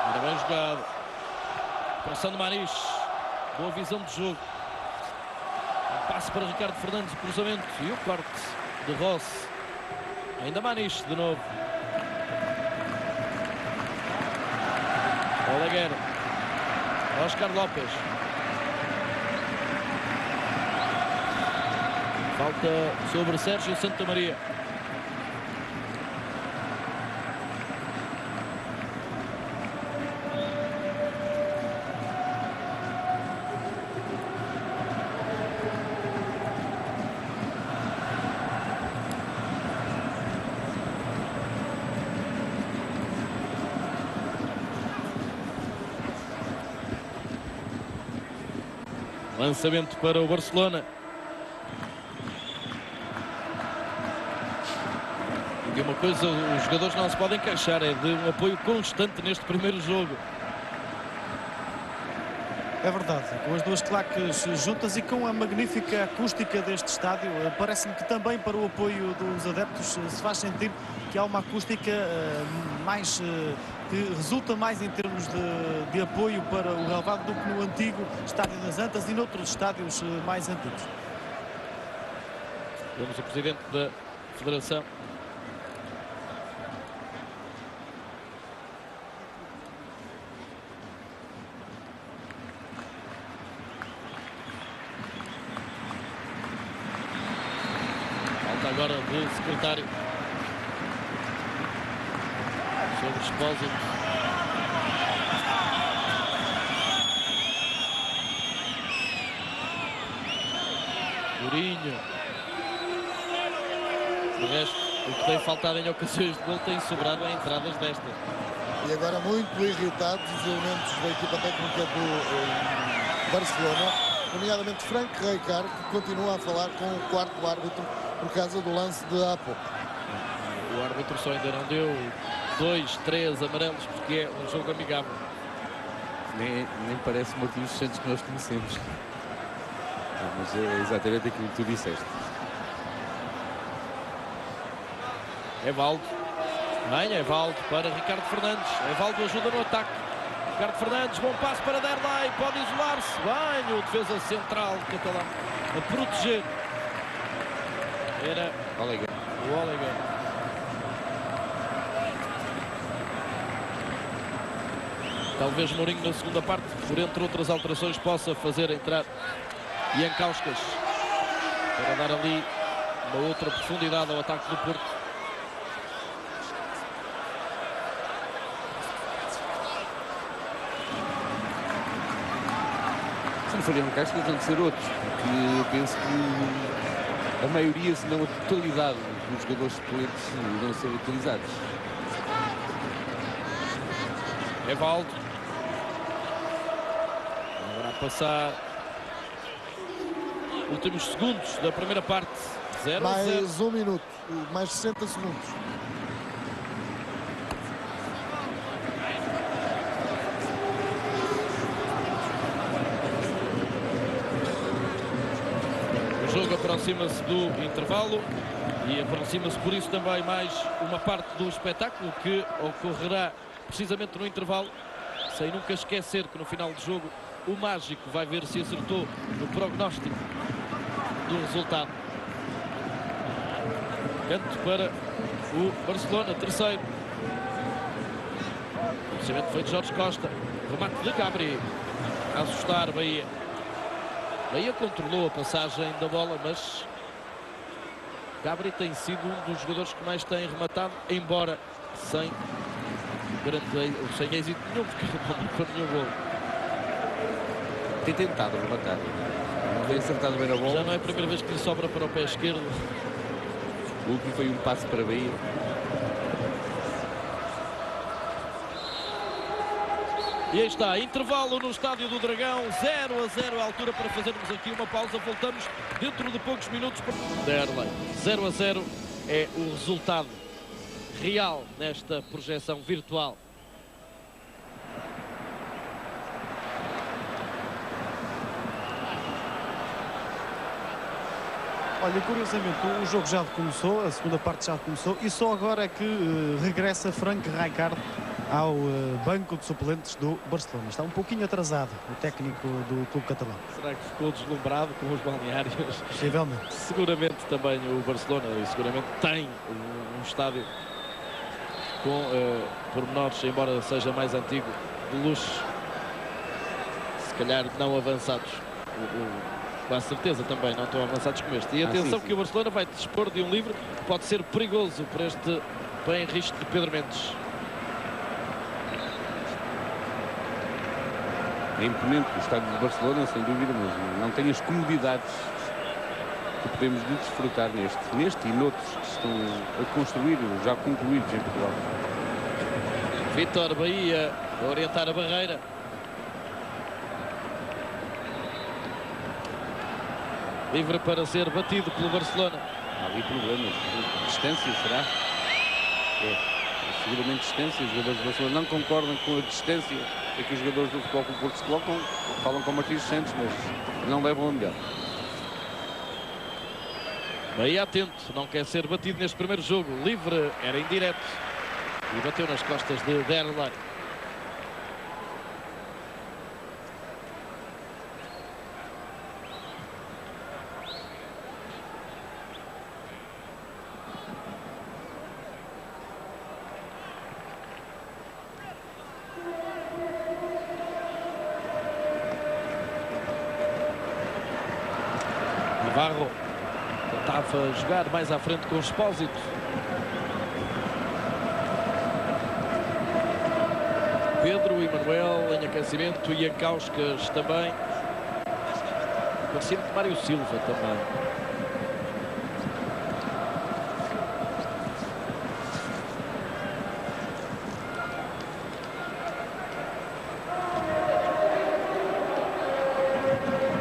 Ainda bem jogado. Pressão de Maniche. Boa visão de jogo. Um passe para Ricardo Fernandes, o cruzamento e o corte de Rossi. Ainda Maniche de novo. Oleguer. Óscar Lopes. Falta sobre Sérgio Santamaria. Lançamento para o Barcelona. E de uma coisa, os jogadores não se podem queixar, é de um apoio constante neste primeiro jogo. É verdade, com as duas claques juntas e com a magnífica acústica deste estádio, parece-me que também para o apoio dos adeptos se faz sentir que há uma acústica mais que resulta mais em termos de apoio para o relevado do que no antigo Estádio das Antas e noutros estádios mais antigos. Vemos o presidente da Federação. Falta agora do secretário sobre Expósito. Mourinho. De resto, o que tem faltado em ocasiões de gol tem sobrado em entradas destas. E agora muito irritados os elementos da equipa técnica do Barcelona, nomeadamente Frank Rijkaard, que continua a falar com o quarto árbitro por causa do lance de há pouco. O árbitro só ainda não deu 2, 3 amarelos porque é um jogo amigável. Nem parece o Martins Santos que nós conhecemos. Mas é exatamente aquilo que tu disseste. Evaldo. Vem Evaldo para Ricardo Fernandes. Evaldo ajuda no ataque. Ricardo Fernandes, bom passo para Derlei. Pode isolar-se. Bem, o defesa central catalão a proteger. Era Oleguer. o Oleguer. Talvez Mourinho na segunda parte, por entre outras alterações, possa fazer entrar Jankauskas para dar ali uma outra profundidade ao ataque do Porto. Se não for Jankauskas, vão ser outros, porque eu penso que a maioria, se não a totalidade dos jogadores suplentes vão ser utilizados. Evaldo. Agora a passar. Últimos segundos da primeira parte. 0-0. Mais 1 minuto, mais 60 segundos. O jogo aproxima-se do intervalo e aproxima-se por isso também mais uma parte do espetáculo que ocorrerá precisamente no intervalo, sem nunca esquecer que no final do jogo o mágico vai ver se acertou no prognóstico do resultado. Canto para o Barcelona, terceiro. O lançamento foi de Jorge Costa. Remate de Gabri. A assustar Bahia. Bahia controlou a passagem da bola, mas Gabri tem sido um dos jogadores que mais tem rematado, embora sem êxito nenhum, porque não marcou nenhum gol. Tem tentado rematar. Não tem acertado bem a bola. Já não é a primeira vez que lhe sobra para o pé esquerdo. O último foi um passe para a Bahia. E aí está, intervalo no Estádio do Dragão, 0-0 à altura para fazermos aqui uma pausa. Voltamos dentro de poucos minutos. Derlei, 0-0 é o resultado real nesta projeção virtual. Olha, curiosamente, o jogo já começou, a segunda parte já começou e só agora é que regressa Frank Rijkaard ao banco de suplentes do Barcelona. Está um pouquinho atrasado o técnico do clube catalão. Será que ficou deslumbrado com os balneários? Possivelmente. Seguramente também o Barcelona e seguramente tem um estádio com pormenores, embora seja mais antigo, de luxo, se calhar não avançados. Com a certeza também não estão avançados como este. E atenção sim. Que o Barcelona vai dispor de um livre que pode ser perigoso para este bem risco de Pedro Mendes. É imponente o estádio de Barcelona, sem dúvida, mas não tem as comodidades que podemos desfrutar neste e noutros que estão a construir, já concluídos em Portugal. Vítor Bahia a orientar a barreira. Livre para ser batido pelo Barcelona. Há ali problemas. Distância, será? É. Seguramente distância. Os jogadores do Barcelona não concordam com a distância a que os jogadores do Futebol Clube do Porto se colocam. Falam com Martins Santos, mas não levam a melhor. Bahia atento, não quer ser batido neste primeiro jogo. Livre, era indireto. E bateu nas costas de Derlei. Navarro tentava jogar mais à frente com o Expósito. Pedro e Manuel em aquecimento e a Causcas também. Parecendo Mário Silva também.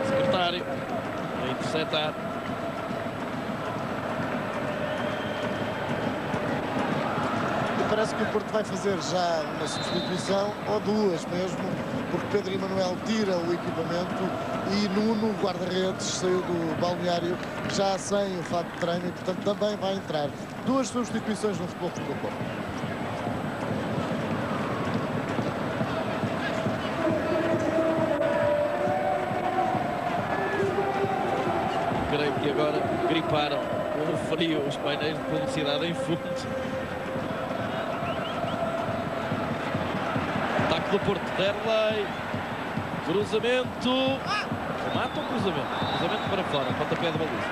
Secretário a interceptar. Parece que o Porto vai fazer já uma substituição, ou duas mesmo, porque Pedro Emanuel tira o equipamento e Nuno, guarda-redes, saiu do balneário já sem o fato de treino e, portanto, também vai entrar. Duas substituições no Futebol Clube do Porto. Creio que agora griparam com o frio os painéis de publicidade em fundo. Ataque do Porto, Derlei, cruzamento, remata o cruzamento para fora, pontapé de baliza.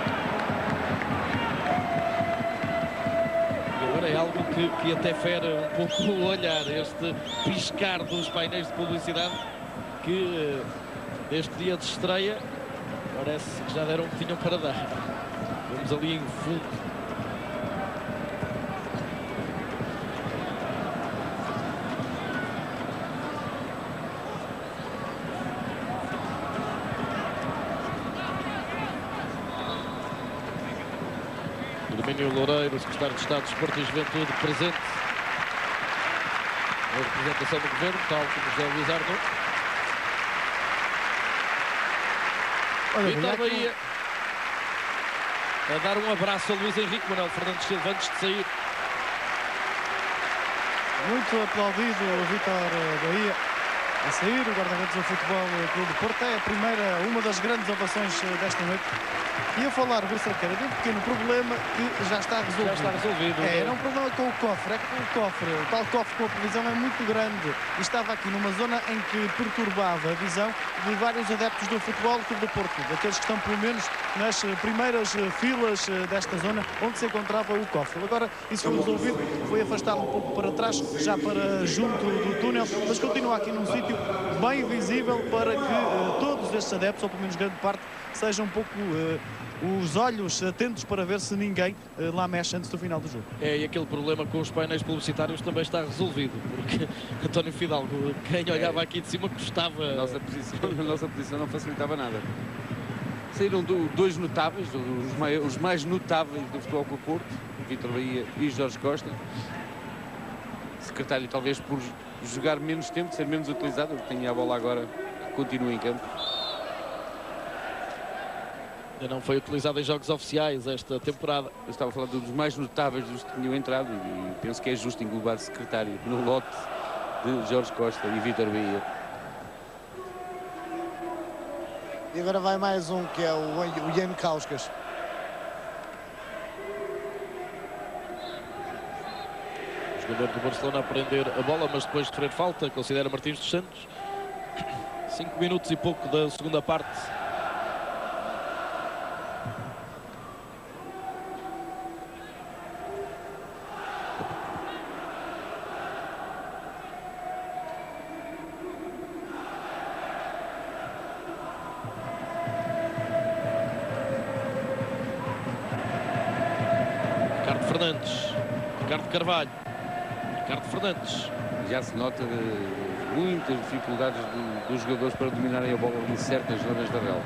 E agora é algo que até fere um pouco o olhar, este piscar dos painéis de publicidade que neste dia de estreia parece que já deram o que tinham para dar. Vamos ali em fundo. Domínio Loureiro, secretário de Estado de Desporto e Juventude, presente na representação do governo, tal como José Luís Arno. Vitor Bahia a dar um abraço a Luís Henrique. Manuel Fernandes Silva antes de sair. Muito aplaudido o Vitor Bahia a sair, o guarda-redes do Futebol Clube do Porto. É a primeira, uma das grandes ovações desta noite. E a falar, Rui Cerqueira, de um pequeno problema que já está resolvido. Já está resolvido. Era um problema com o cofre. É que o cofre, o tal cofre com a previsão é muito grande. E estava aqui numa zona em que perturbava a visão de vários adeptos do Futebol Clube do Porto. Daqueles que estão pelo menos nas primeiras filas desta zona onde se encontrava o cofre. Agora isso foi resolvido, foi afastado um pouco para trás, já para junto do túnel, mas continua aqui num sítio bem visível para que todos estes adeptos, ou pelo menos grande parte, sejam um pouco os olhos atentos para ver se ninguém lá mexe antes do final do jogo. É, e aquele problema com os painéis publicitários também está resolvido, porque António Fidalgo, quem olhava aqui de cima gostava. A nossa posição não facilitava nada. Saíram dois notáveis, os mais notáveis do Futebol Clube do Porto, Vítor Bahia e Jorge Costa. Secretário talvez por jogar menos tempo, ser menos utilizado, tinha a bola agora, continua em campo. Ainda não foi utilizado em jogos oficiais esta temporada. Eu estava a falar dos mais notáveis dos que tinham entrado e penso que é justo englobar secretário no lote de Jorge Costa e Vítor Bahia. E agora vai mais um, que é o Ian Causcas. O jogador do Barcelona a prender a bola, mas depois de sofrer falta, considera Martins dos Santos. 5 minutos e pouco da segunda parte. Ricardo Carvalho, Ricardo Fernandes. Já se nota muitas dificuldades dos jogadores para dominarem a bola em certas zonas da relva.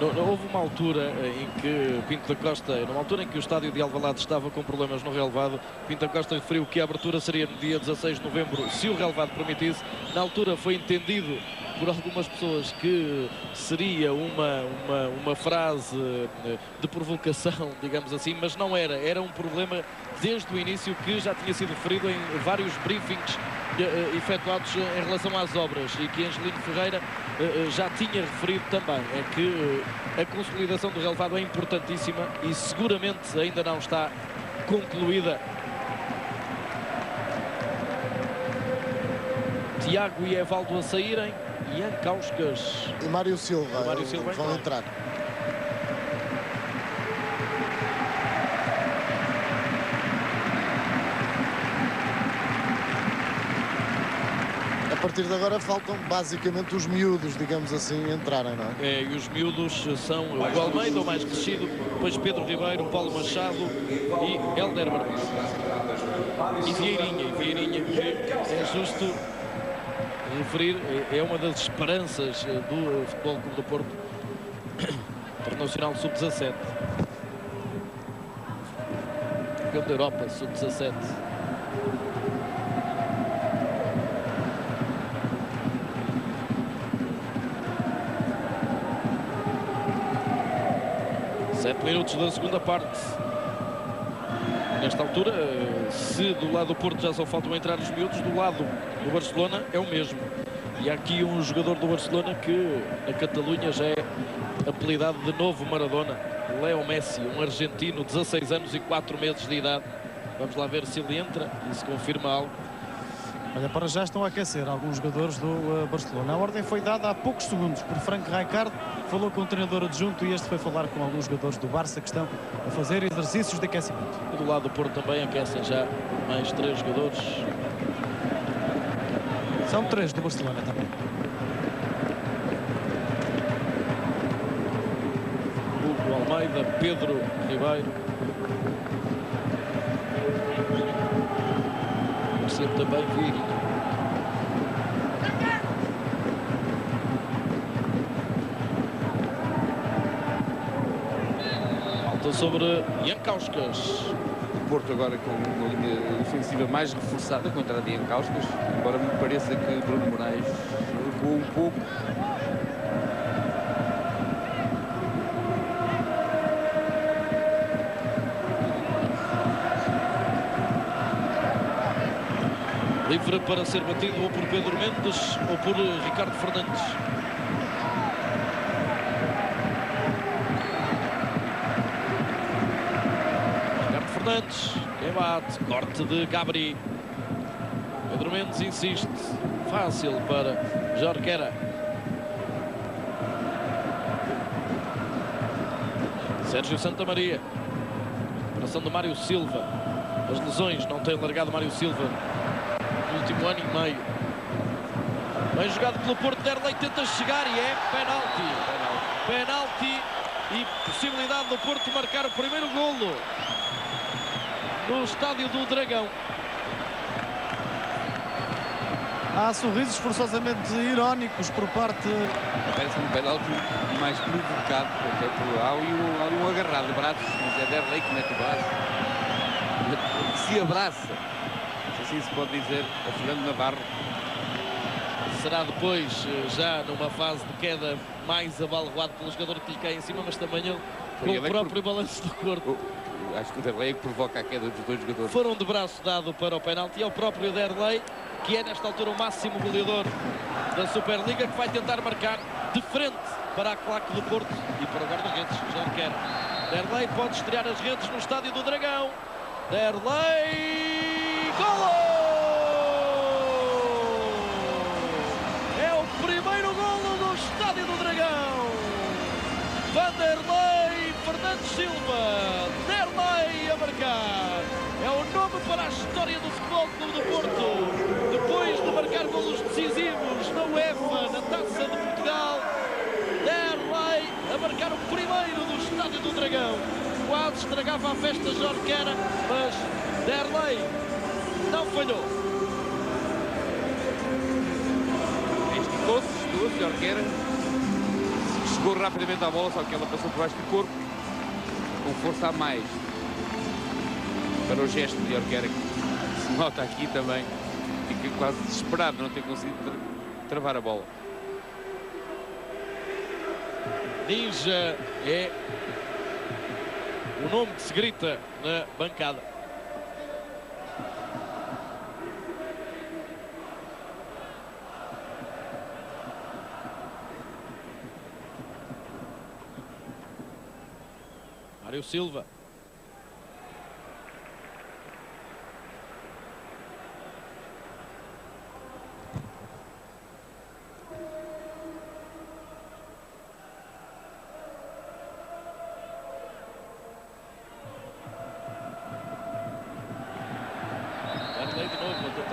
Houve uma altura em que Pinto da Costa, numa altura em que o estádio de Alvalade estava com problemas no relvado, Pinto da Costa referiu que a abertura seria no dia 16 de novembro, se o relvado permitisse. Na altura foi entendido por algumas pessoas que seria uma frase de provocação, digamos assim, mas não era. Era um problema desde o início que já tinha sido referido em vários briefings efetuados em relação às obras e que Angelino Ferreira já tinha referido também. É que a consolidação do relvado é importantíssima e seguramente ainda não está concluída. Tiago e Evaldo a saírem. Ian Kauskas E Mário Silva, Mário Silva vão entrar. A partir de agora faltam basicamente os miúdos, digamos assim, entrarem, não é? E os miúdos são o Almeida, o mais crescido, depois Pedro Ribeiro, Paulo Machado e Helder Martins. E Vieirinha, que é justo referir, é uma das esperanças do Futebol Clube do Porto, Internacional Sub-17. Campeão da Europa, Sub-17. Sete minutos da segunda parte. Nesta altura, se do lado do Porto já só faltam entrar os miúdos, do lado do Barcelona é o mesmo. E há aqui um jogador do Barcelona que na Catalunha já é apelidado de novo Maradona, Leo Messi, um argentino, 16 anos e 4 meses de idade. Vamos lá ver se ele entra e se confirma algo. Olha, para já estão a aquecer alguns jogadores do Barcelona. A ordem foi dada há poucos segundos por Frank Rijkaard, falou com o treinador adjunto e este foi falar com alguns jogadores do Barça que estão a fazer exercícios de aquecimento. E do lado do Porto também aquecem já mais 3 jogadores. São 3 do Barcelona também. Hugo Almeida, Pedro Ribeiro. Sempre também Vieirinha. Falta sobre Ian Kauskas. O Porto agora com uma linha ofensiva mais reforçada contra a de Ian Kauskas, embora me pareça que Bruno Moraes recuou um pouco. Livre para ser batido ou por Pedro Mendes ou por Ricardo Fernandes. Ricardo Fernandes, quem bate, corte de Gabri. Pedro Mendes insiste, fácil para Jorquera. Sérgio Santamaria. Operação de Mário Silva. As lesões não têm largado Mário Silva no último ano e meio. Bem jogado pelo Porto, Derlei tenta chegar e é penalti. Penalti e possibilidade do Porto marcar o primeiro golo no estádio do Dragão. Há sorrisos forçosamente irónicos por parte... Parece um penalti mais provocado, até por há ali um agarrado de braços, mas é Derlei que mete o braço, que se abraça, se assim se pode dizer, a Fernando Navarro. Será depois, já numa fase de queda, mais abalroado pelo jogador que lhe cai em cima, mas também ele com o próprio balanço do corpo. Acho que o Derlei é que provoca a queda dos dois jogadores. Foram de braço dado para o penalti e é o próprio Derlei, que é nesta altura o máximo goleador da Superliga, que vai tentar marcar de frente para a claque do Porto e para o guarda-redes, Jorquera. Derlei pode estrear as redes no estádio do Dragão. Derlei, golo! É o primeiro golo do estádio do Dragão. Vanderlei Fernandes Silva, Derlei a marcar. É o nome para a história do Futebol Clube do Porto. Depois de marcar golos decisivos na UEFA, na Taça de Portugal, Derlei a marcar o primeiro do estádio do Dragão. Quase estragava a festa Jorquera, mas Derlei não falhou. Esticou-se, Jorquera. Chegou rapidamente à bola, só que ela passou por baixo do corpo, com força a mais. Para o gesto de Jorquera, que se nota aqui também, fica quase desesperado de não ter conseguido travar a bola. Ninja é o nome que se grita na bancada. Mário Silva.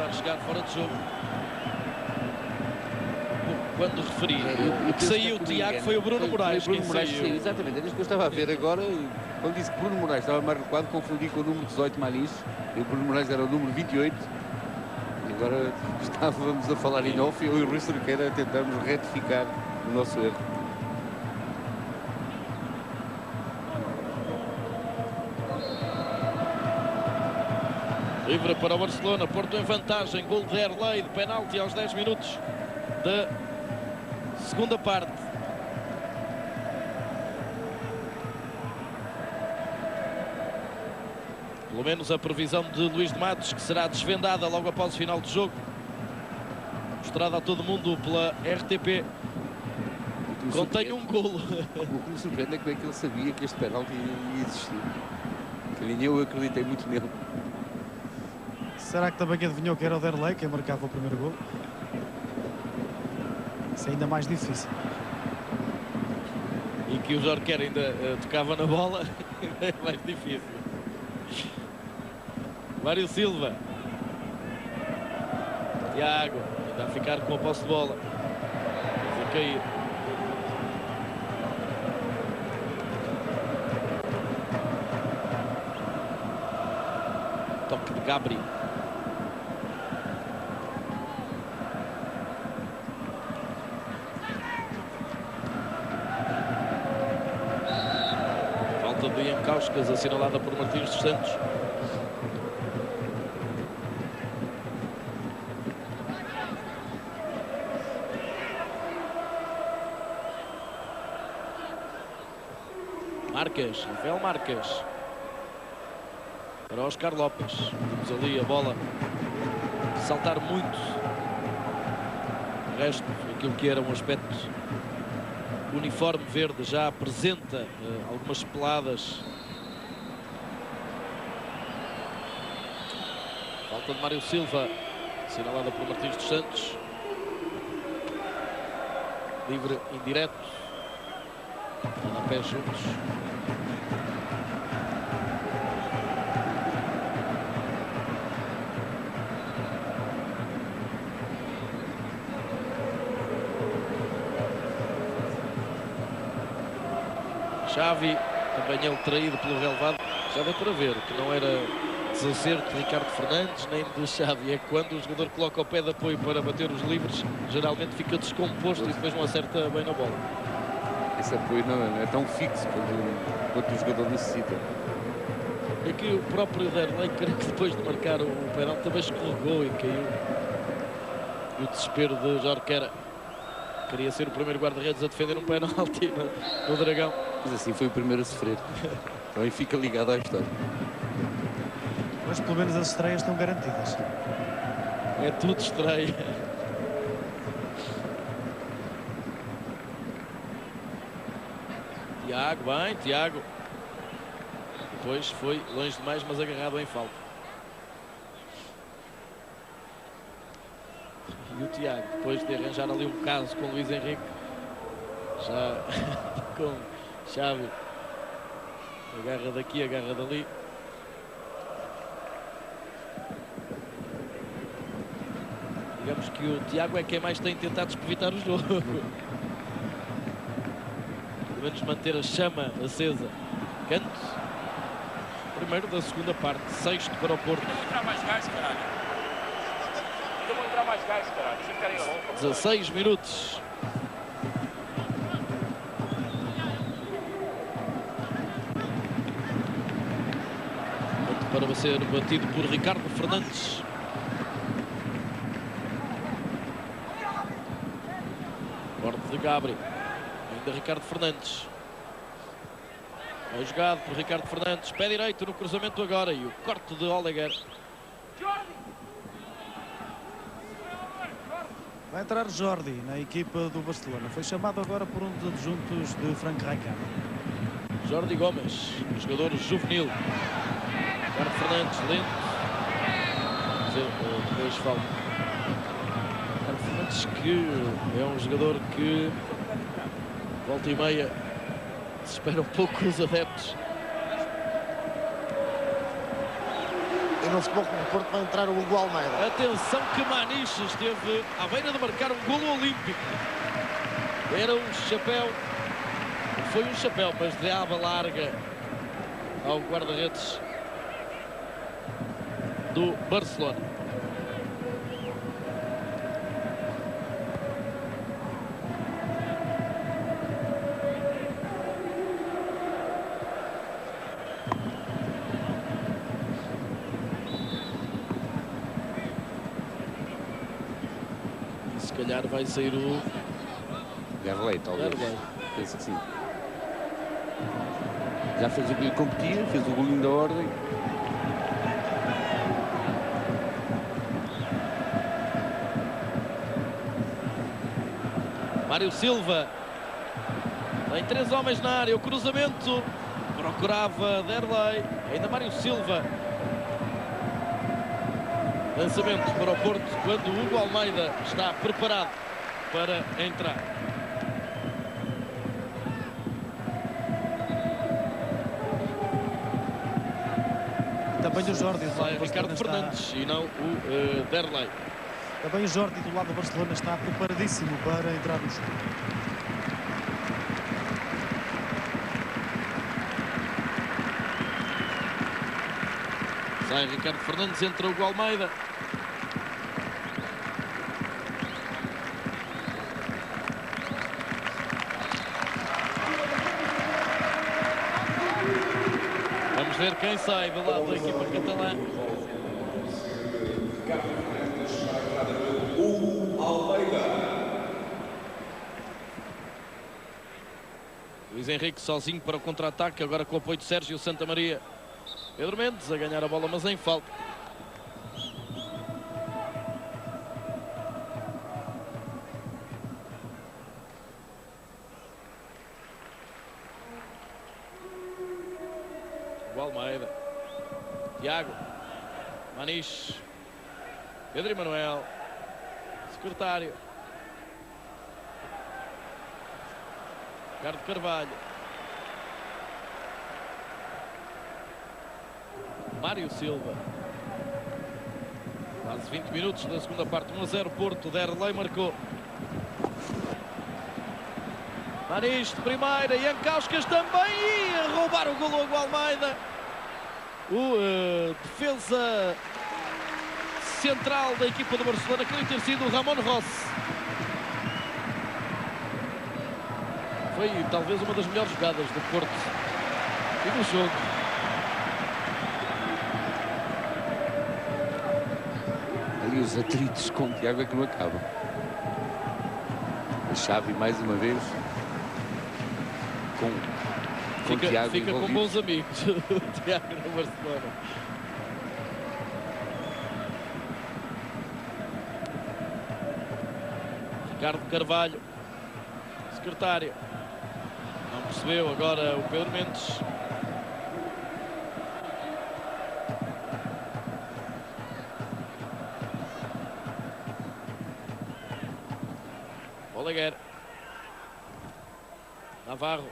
a chegar fora de jogo. Quando referi que saiu o Tiago, foi o Bruno Moraes Bruno quem Moraes saiu. saiu, exatamente, era isso que eu estava a ver agora. Quando disse que Bruno Moraes estava mais recuado, confundi com o número 18 Manis, e o Bruno Moraes era o número 28. E agora estávamos a falar em off e eu e o Rui Cerqueira tentamos retificar o nosso erro. Livre para o Barcelona, Porto em vantagem, gol de Erlei de penalti aos 10 minutos da segunda parte. Pelo menos a previsão de Luís de Matos, que será desvendada logo após o final do jogo, mostrada a todo mundo pela RTP, contém um golo. O que me surpreende é como é que ele sabia que este penalti ia existir. Que nem eu acreditei muito nele. Será que também adivinhou que era o Derlei quem marcava o primeiro gol? Isso é ainda mais difícil. E que o Jorquera ainda tocava na bola, é mais difícil. Mário Silva. Tiago, ainda a ficar com a posse de bola. Vai cair. Toque de Gabri. Falta de Encauscas, assinalada por Martins dos Santos. Marques, Rafael Marques. Para Oscar Lopes. Temos ali a bola saltar muito. O resto, aquilo que era um aspecto uniforme verde, já apresenta algumas peladas. Falta de Mário Silva, assinalada por Martins dos Santos. Livre indireto. A pé juntos. Xavi, também ele traído pelo relevado. Já deu para ver que não era desacerto de Ricardo Fernandes nem de Xavi. É que quando o jogador coloca o pé de apoio para bater os livres, geralmente fica descomposto e depois não acerta bem na bola. Esse apoio não é tão fixo quanto o jogador necessita. E aqui o próprio Derlei, creio que depois de marcar o penalti também escorregou e caiu. E o desespero de Jorquera. Queria ser o primeiro guarda-redes a defender um penalti no Dragão. Mas assim foi o primeiro a sofrer. Também fica ligado à história. Mas pelo menos as estreias estão garantidas. É tudo estreia. Tiago, bem, Tiago. Depois foi longe demais, mas agarrado em falta. E o Tiago, depois de arranjar ali um caso com o Luís Henrique, já com Xavi. Agarra daqui, agarra dali. Digamos que o Tiago é quem mais tem tentado espevitar o jogo. Pelo menos manter a chama acesa. Canto. Primeiro da segunda parte. Sexto para o Porto. Vou entrar mais gás, caralho. Eu vou entrar mais gás, caralho. Deixa eu ficar aí longe. 16 minutos. Para ser batido por Ricardo Fernandes. Corte de Gabri. Ainda Ricardo Fernandes. É jogado por Ricardo Fernandes. Pé direito no cruzamento agora. E o corte de Oleguer. Vai entrar Jordi na equipa do Barcelona. Foi chamado agora por um dos adjuntos de Frank Rijkaard. Jordi Gomes, jogador juvenil. Ricardo Fernandes, lento. Depois falta. Ricardo Fernandes, que é um jogador que volta e meia se espera um pouco os adeptos. no Futebol Clube do Porto vai entrar o Hugo Almeida. Atenção que Maniche esteve à beira de marcar um golo olímpico. Era um chapéu, foi um chapéu, mas de aba larga ao guarda-redes do Barcelona. E se calhar vai sair o Derlei, talvez. Derlei. Penso que sim. Já fez o que lhe competia, fez o golinho da ordem. Mário Silva. Tem 3 homens na área. O cruzamento. Procurava Derlei. Ainda Mário Silva. Lançamento para o Porto quando o Hugo Almeida está preparado para entrar. Também o Jordi do lado Sai do Ricardo Barcelona Fernandes e não o Derlei. Também o Jordi do lado do Barcelona está preparadíssimo para entrar no jogo. Sai Ricardo Fernandes, entra o Hugo Almeida. Vamos ver quem sai do lado da equipa catalã. Luís Henrique sozinho para o contra-ataque, agora com o apoio de Sérgio Santamaria. Pedro Mendes a ganhar a bola, mas em falta. O Almeida. Tiago. Maniche. Pedro Emanuel. Secretário. Ricardo Carvalho. Mário Silva. Quase 20 minutos da segunda parte. 1-0 Porto. Derlei marcou. Maniche de primeira. Jankauskas também. E a roubar o golo ao Almeida. O defesa central da equipa do Barcelona, que deve ter sido o Ramon Rossi. Foi talvez uma das melhores jogadas do Porto e do jogo. Ali os atritos com o Tiago é que não acabam. A Xavi mais uma vez com o Tiago Fica com envolvido. bons amigos o Tiago no Barcelona. Ricardo Carvalho, secretário. Não percebeu agora o Pedro Mendes. Oleguer. Navarro.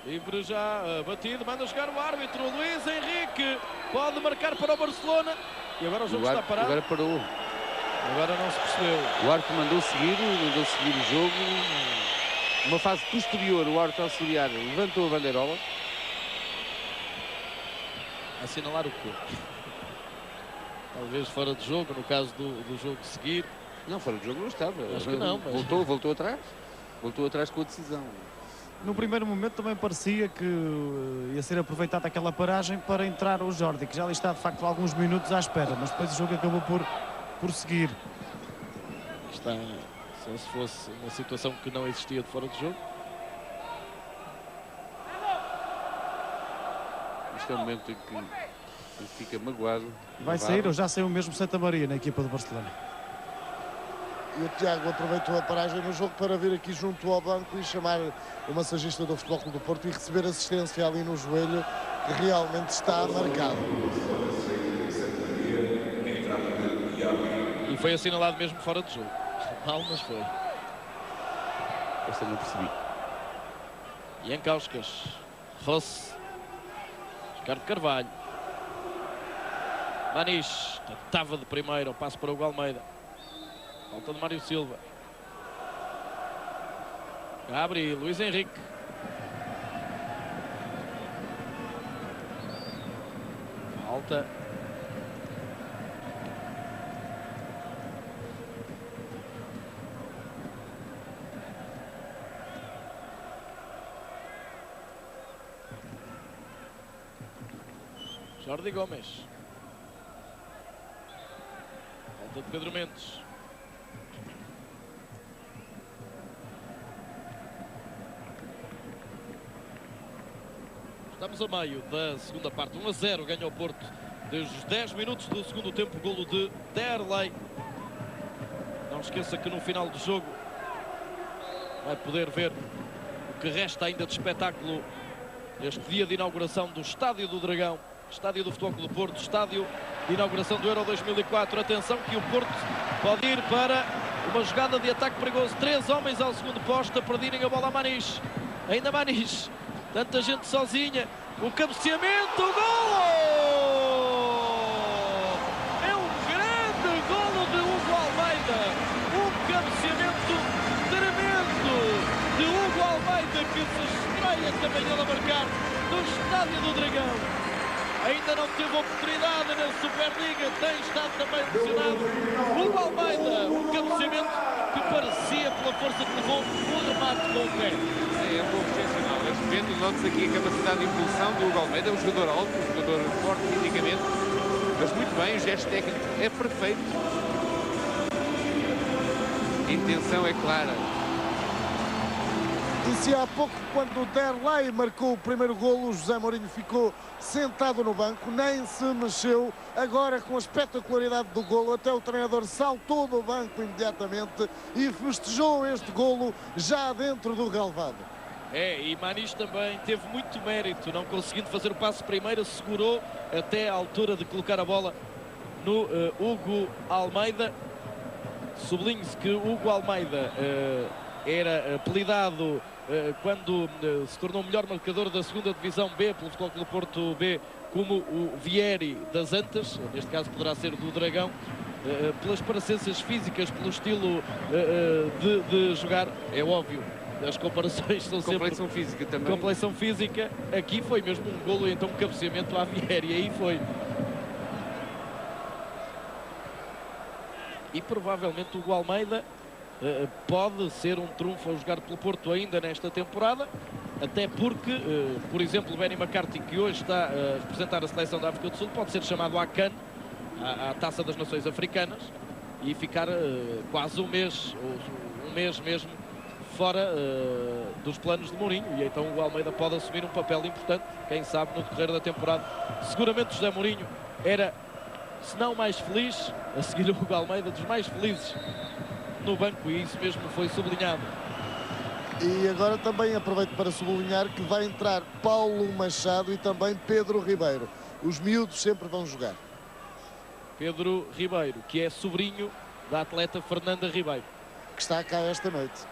Livre já, batido, manda jogar o árbitro. Luís Henrique pode marcar para o Barcelona. E agora o jogo está parado. Agora parou. Agora não se percebeu. O árbitro mandou seguir o jogo. Uma fase posterior, o árbitro auxiliar levantou a bandeirola. Assinalar o quê? Talvez fora de jogo, no caso do jogo seguir. Não, fora de jogo não estava. Acho que não, mas... Voltou atrás. Voltou atrás com a decisão. No primeiro momento também parecia que ia ser aproveitada aquela paragem para entrar o Jordi, que já ali está de facto alguns minutos à espera, mas depois o jogo acabou por seguir. Está, só se fosse uma situação que não existia de fora de jogo. Este é o momento em que ele fica magoado. Vai sair ou já saiu mesmo Santamaria na equipa do Barcelona? E o Tiago aproveitou a paragem no jogo para vir aqui junto ao banco e chamar o massagista do Futebol Clube do Porto e receber assistência ali no joelho, que realmente está marcado. E foi assinalado mesmo fora de jogo. Mal, mas foi. Esta não percebi. Jankauskas, Ross, Ricardo Carvalho, Maniche, tentava de primeira, o passo para o Hugo Almeida. Falta de Mário Silva. Gabri, Luís Henrique. Falta. Jordi Gomes. Falta de Pedro Mendes. Estamos a meio da segunda parte. 1-0 ganha o Porto. Desde os 10 minutos do segundo tempo, golo de Derlei. Não esqueça que no final do jogo vai poder ver o que resta ainda de espetáculo neste dia de inauguração do Estádio do Dragão. Estádio do Futebol Clube do Porto, estádio de inauguração do Euro 2004. Atenção que o Porto pode ir para uma jogada de ataque perigoso. 3 homens ao segundo posto a perderem a bola a Maniche. Ainda Maniche. Tanta gente sozinha. O cabeceamento, golo! É um grande golo de Hugo Almeida. Um cabeceamento tremendo de Hugo Almeida que se estreia também ele a marcar no Estádio do Dragão. Ainda não teve oportunidade na Superliga, tem estado também lesionado. Hugo Almeida, um cabeceamento que parecia, pela força que levou, um remate com o pé. É um gol excepcional. Este momento, nota-se aqui a capacidade de impulsão do Hugo Almeida. É um jogador alto, um jogador forte fisicamente, mas muito bem, o gesto técnico é perfeito. A intenção é clara. Disse há pouco, quando o Derlei marcou o primeiro golo, o José Mourinho ficou sentado no banco, nem se mexeu. Agora, com a espetacularidade do golo, até o treinador saltou do banco imediatamente e festejou este golo já dentro do relvado. E Maniche também teve muito mérito, não conseguindo fazer o passo primeiro, segurou até a altura de colocar a bola no Hugo Almeida. Sublinhe-se que Hugo Almeida era apelidado quando se tornou o melhor marcador da segunda divisão B pelo Futebol Clube do Porto B como o Vieri das Antas, neste caso poderá ser do Dragão, pelas parecenças físicas, pelo estilo de jogar, é óbvio. As comparações são sempre... Complexão física também. Complexão física. Aqui foi mesmo um golo, então um cabeceamento à Vieri, aí foi. E provavelmente o Hugo Almeida pode ser um trunfo a jogar pelo Porto ainda nesta temporada, até porque, por exemplo, o Benny McCarthy, que hoje está a representar a seleção da África do Sul, pode ser chamado à CAN, à Taça das Nações Africanas, e ficar quase um mês, ou um mês mesmo, fora dos planos de Mourinho, e então o Almeida pode assumir um papel importante, quem sabe, no decorrer da temporada. Seguramente José Mourinho era, se não mais feliz, a seguir o Hugo Almeida, dos mais felizes no banco, e isso mesmo foi sublinhado. E agora também aproveito para sublinhar que vai entrar Paulo Machado e também Pedro Ribeiro. Os miúdos sempre vão jogar. Pedro Ribeiro, que é sobrinho da atleta Fernanda Ribeiro, Que está cá esta noite.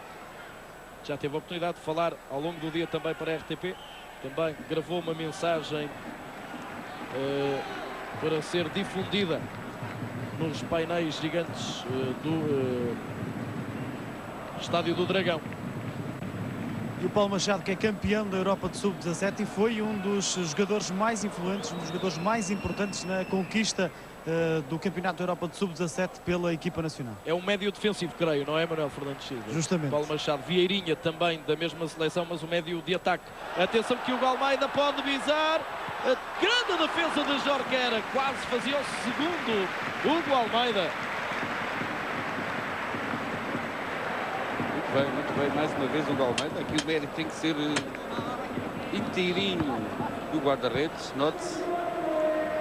já teve a oportunidade de falar ao longo do dia também para a RTP, também gravou uma mensagem para ser difundida nos painéis gigantes do Estádio do Dragão. E o Paulo Machado, que é campeão da Europa de Sub-17 e foi um dos jogadores mais influentes, um dos jogadores mais importantes na conquista do Campeonato da Europa de Sub-17 pela equipa nacional. É um médio defensivo, creio, não é, Manuel Fernandes Silva? Justamente. Paulo Machado, Vieirinha também da mesma seleção, mas o médio de ataque. Atenção que o Hugo Almeida pode visar. A grande defesa de Jorquera, quase fazia o segundo. Hugo Almeida. Muito bem, mais uma vez o Hugo Almeida. Aqui o médico tem que ser inteirinho do guarda-redes, note-se.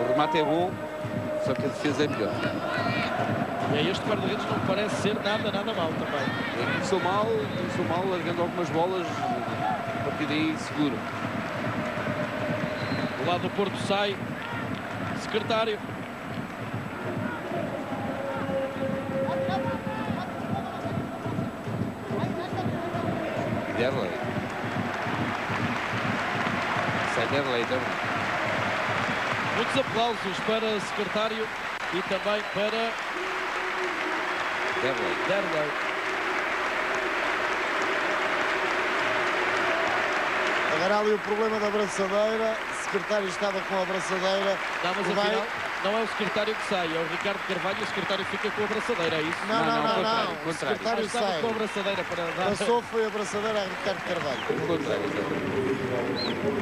O remate é bom, só que a defesa é melhor. E este guarda-redes não parece ser nada mal também. Começou mal, largando algumas bolas, a partir daí seguro. Do lado do Porto sai Secretário. Derlei. Sai Derlei. Muitos aplausos para secretário e também para Derlei. Agora há ali o problema da abraçadeira. O secretário estava com a abraçadeira. Não, mas Vai- afinal não é o secretário que sai, é o Ricardo Carvalho e o secretário fica com a abraçadeira, é isso? Não. contrário, O contrário. secretário Estava sai. com a abraçadeira para dar... Passou, foi a abraçadeira a Ricardo Carvalho. Pelo contrário, exatamente.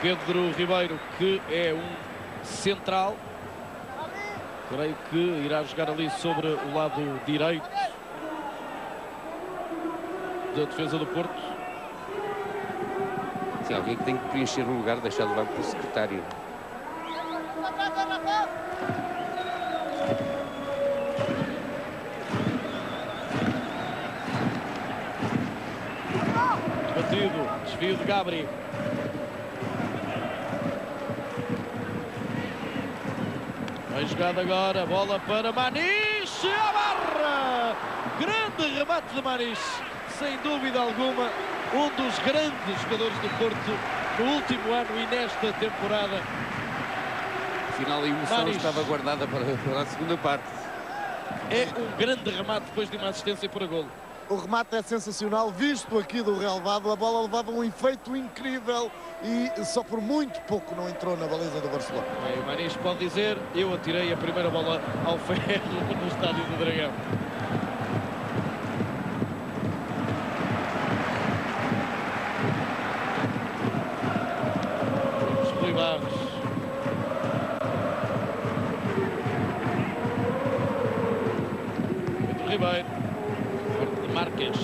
Pedro Ribeiro, que é um central, creio que irá jogar ali sobre o lado direito da defesa do Porto. Sim, alguém que tem que preencher o lugar deixado levar pelo secretário. Batido, desvio de Gabri. Vai jogada agora, bola para Maniche, a barra! Grande remate de Maniche, sem dúvida alguma, um dos grandes jogadores do Porto no último ano e nesta temporada. Afinal, a emoção Maniche. estava guardada para a segunda parte. É um grande remate depois de uma assistência para golo. O remate é sensacional, visto aqui do relevado, a bola levava um efeito incrível e só por muito pouco não entrou na baliza do Barcelona. O Maniche pode dizer, eu atirei a primeira bola ao ferro no estádio do Dragão. Rui Barros. Pedro Ribeiro. Corte de Marques.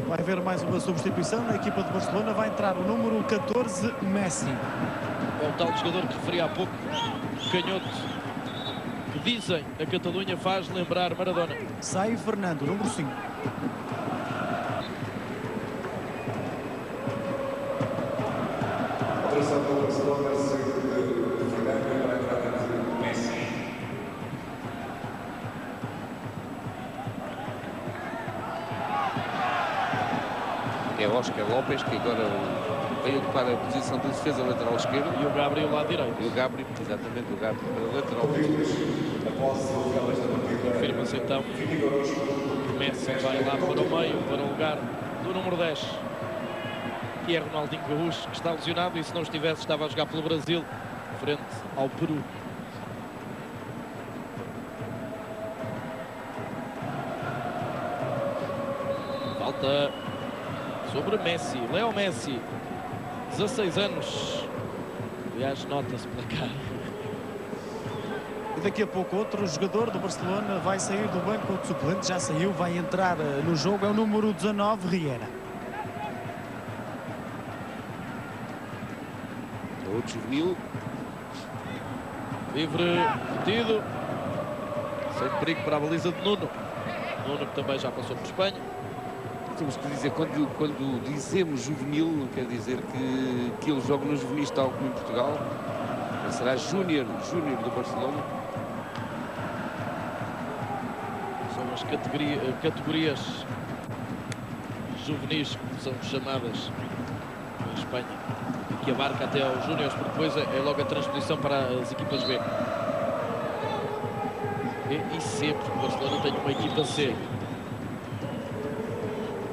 Vai haver mais uma substituição na equipa de Barcelona. Vai entrar o número 14, Messi. É o tal jogador que referi há pouco, canhoto, que dizem a Catalunha faz lembrar Maradona. Sai Fernando, número 5. É Óscar López, que agora veio ocupar a posição de defesa lateral esquerdo. E o Gabriel lá direito. E o Gabri, exatamente, o Gabri para lateral esquerdo. Confirma-se então que Messi vai lá para o meio, para o lugar do número 10, que é Ronaldinho Gaúcho, que está lesionado e se não estivesse estava a jogar pelo Brasil, frente ao Peru. Falta sobre Messi, Leo Messi, 16 anos. Aliás, nota-se pela cara. E daqui a pouco outro jogador do Barcelona vai sair do banco de suplente. Já saiu, vai entrar no jogo. É o número 19, Riera. Outro juvenil. Livre, metido. Sem perigo para a baliza de Nuno. Nuno que também já passou por Espanha. Temos que dizer, quando dizemos juvenil, não quer dizer que ele joga no juvenis tal como em Portugal. Ele será júnior do Barcelona. São as categorias juvenis, como são chamadas em Espanha, que abarca até aos júniores, porque depois é logo a transposição para as equipas B. E C, porque o Barcelona tem uma equipa C.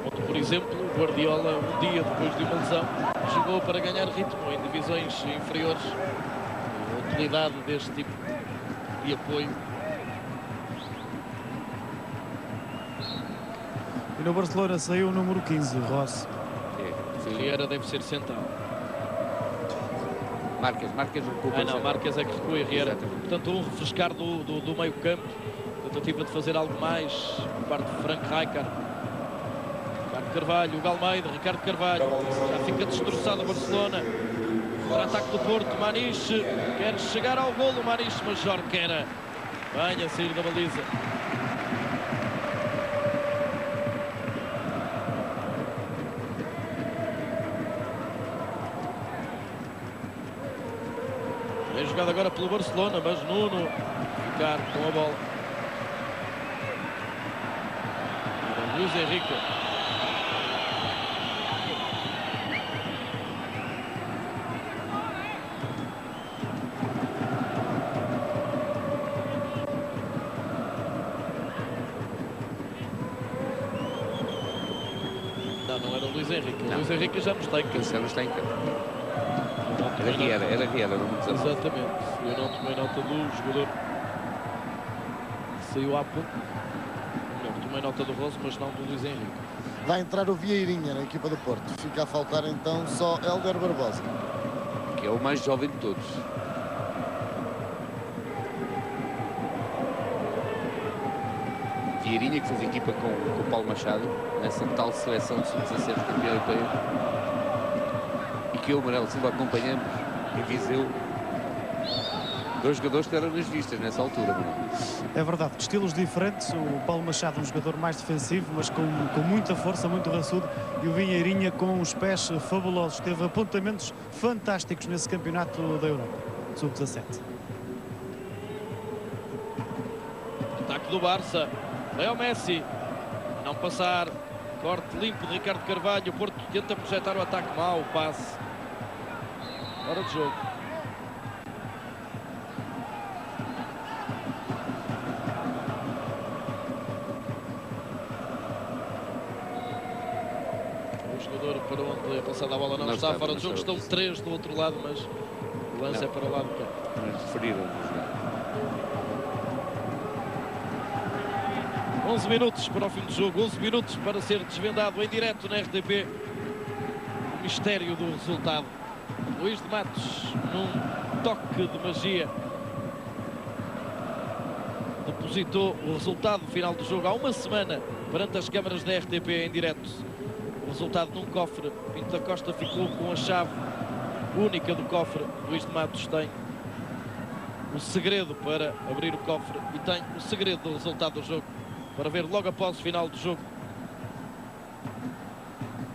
Onde, por exemplo, o Guardiola, um dia depois de uma lesão, jogou para ganhar ritmo em divisões inferiores. A utilidade deste tipo de apoio. E no Barcelona saiu o número 15, Rossi. Riera deve ser central. Marques recupera. Ah, não, Marques é que recua e Riera. Exatamente. Portanto, um refrescar do meio campo. Tentativa de fazer algo mais por parte de Frank Rijkaard. Ricardo Carvalho, o Almeida, Ricardo Carvalho. Já fica destroçado o Barcelona. Contra-ataque do Porto, Maniche. Quer chegar ao golo, Maniche, mas Jorquera venha a sair da baliza. É jogado agora pelo Barcelona, mas Nuno ficar com a bola. Luís Henrique. Não era o Luís Henrique. O Luís Henrique já não está em Esse casa. não está em campo. Era Riera, no momento. Exatamente. Eu não tomei nota do jogador que saiu há pouco. Não, tomei nota do Roso, mas não do Luís Henrique. Vai entrar o Vieirinha na equipa do Porto. Fica a faltar então só Hélder Barbosa. Que é o mais jovem de todos. Vieirinha, que fez equipa com o Paulo Machado nessa tal seleção de sub-17 campeão europeu, e que eu, Manuel Silva, acompanhamos em Viseu. Dois jogadores que eram nas vistas nessa altura, Manuel. É verdade, estilos diferentes. O Paulo Machado, um jogador mais defensivo, mas com muita força, muito raçudo. E o Vieirinha com os pés fabulosos. Teve apontamentos fantásticos nesse campeonato da Europa, sub-17. Ataque do Barça. Leo Messi. Não passar. Corte limpo de Ricardo Carvalho. O Porto tenta projetar o ataque mau. O passe. Hora de jogo. O jogador para onde é passada a bola não está fora de jogo. Estão 3 do outro lado, mas o lance é para o lado do campo. Mas preferiram jogar. 11 minutos para o fim do jogo, 11 minutos para ser desvendado em direto na RTP o mistério do resultado. Luís de Matos, num toque de magia, depositou o resultado final do jogo há uma semana perante as câmaras da RTP em direto. O resultado num cofre. Pinto da Costa ficou com a chave única do cofre. Luís de Matos tem o segredo para abrir o cofre e tem o segredo do resultado do jogo para ver logo após o final do jogo.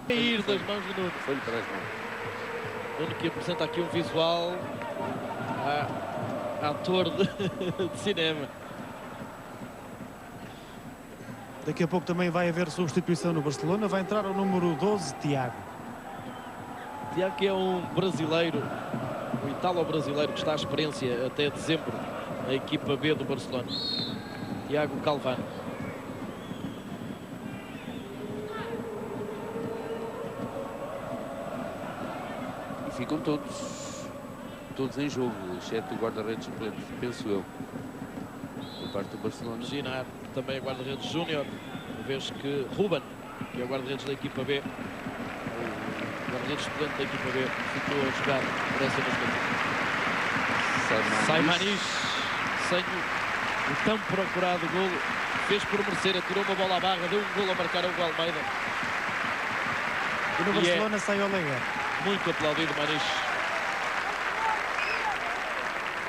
Cair das mãos de Nuno. Foi-lhe para as mãos. Nuno que apresenta aqui um visual a ator de cinema. Daqui a pouco também vai haver substituição no Barcelona. Vai entrar o número 12, Tiago. Tiago, que é um brasileiro, um italo-brasileiro que está à experiência até dezembro na equipa B do Barcelona. Tiago Calvano. E ficam todos em jogo, exceto o guarda-redes suplente, penso eu, por parte do Barcelona. Ginar, que também é guarda-redes júnior, uma vez que Ruben, que é o guarda-redes da equipa B, o guarda-redes suplente da equipa B, ficou a jogar por essa mesma equipa. Saimanis, sem o tão procurado golo, fez por merecer, atirou uma bola à barra, deu um golo a marcar o Almeida. E no Barcelona sai Oleguer. Muito aplaudido, Manis.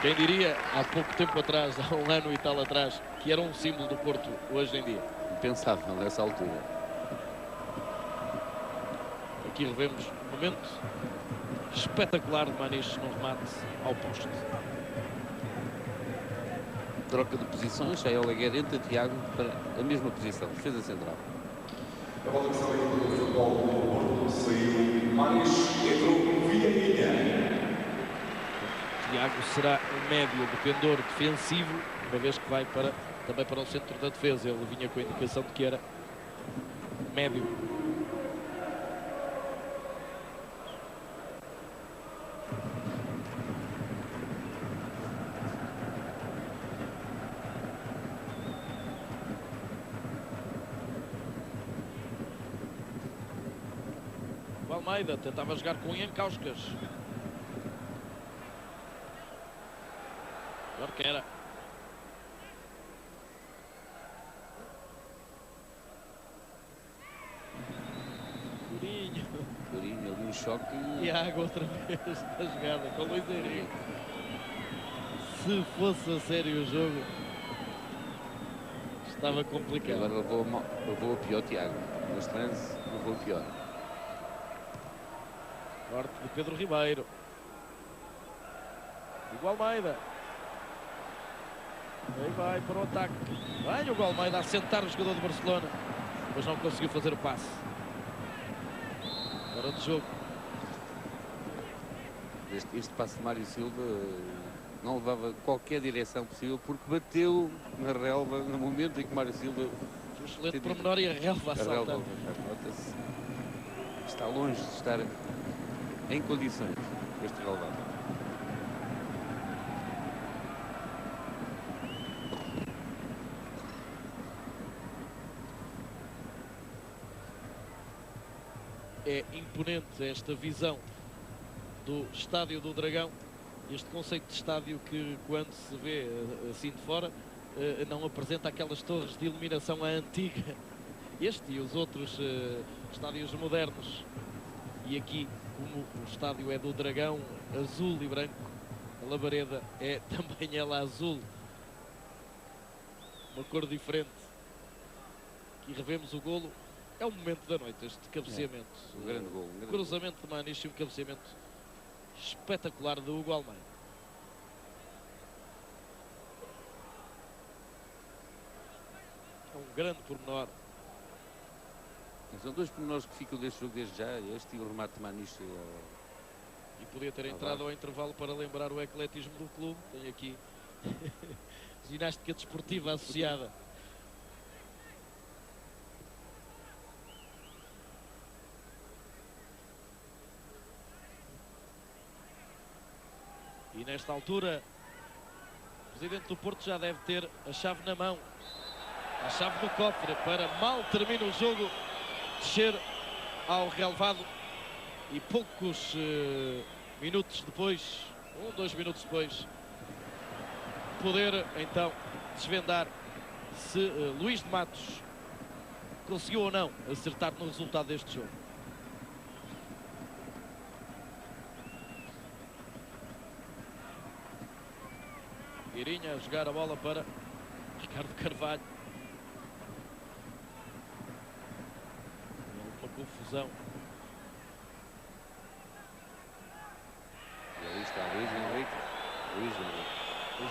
Quem diria, há pouco tempo atrás, há um ano e tal atrás, que era um símbolo do Porto hoje em dia. Impensável nessa altura. Aqui revemos um momento espetacular de Manis no remate ao poste. Troca de posições, sai Oleguer, entra Tiago para a mesma posição, defesa central. A bola que saiu do futebol do Porto saiu mais, entrou Vieirinha. Tiago será um médio defensor defensivo, uma vez que vai também para o centro da defesa. Ele vinha com a indicação de que era médio. O Almeida tentava jogar com Ian Kauskas. Agora que era. Courinho, ali um choque. E a água outra vez na jogada com o Luís Henrique. Se fosse a sério o jogo, estava E complicado. agora levou a pior Tiago. Neste lance, levou a pior. Corte de Pedro Ribeiro. O Almeida. Aí vai para o ataque. Vai o Almeida a sentar o jogador do Barcelona, mas não conseguiu fazer o passe. Hora de jogo. Este passe de Mário Silva não levava qualquer direção possível porque bateu na relva no momento em que Mário Silva... Um excelente pormenor e a relva a saltar. Nota-se. Está longe de estar em condições este relvado. É imponente esta visão do Estádio do Dragão, este conceito de estádio que, quando se vê assim de fora, não apresenta aquelas torres de iluminação à antiga. Este e os outros estádios modernos. E aqui, como o estádio é do Dragão, azul e branco, a labareda é também ela azul, uma cor diferente. Aqui revemos o golo. É o momento da noite, este cabeceamento. Um grande gol. Cruzamento de Maniche e um cabeceamento espetacular do Hugo Almeida. É um grande pormenor. São dois pormenores que ficam deste jogo desde já, este e o remate de Maniche. E podia ter entrado ao intervalo para lembrar o ecletismo do clube. Tem aqui ginástica desportiva associada. E nesta altura, o presidente do Porto já deve ter a chave na mão. A chave do cofre para, mal termina o jogo, descer ao relvado e poucos minutos depois, 2 minutos depois, poder então desvendar se Luís de Matos conseguiu ou não acertar no resultado deste jogo. Irinha a jogar a bola para Ricardo Carvalho. Uma confusão. E ali está Luís Henrique. Luís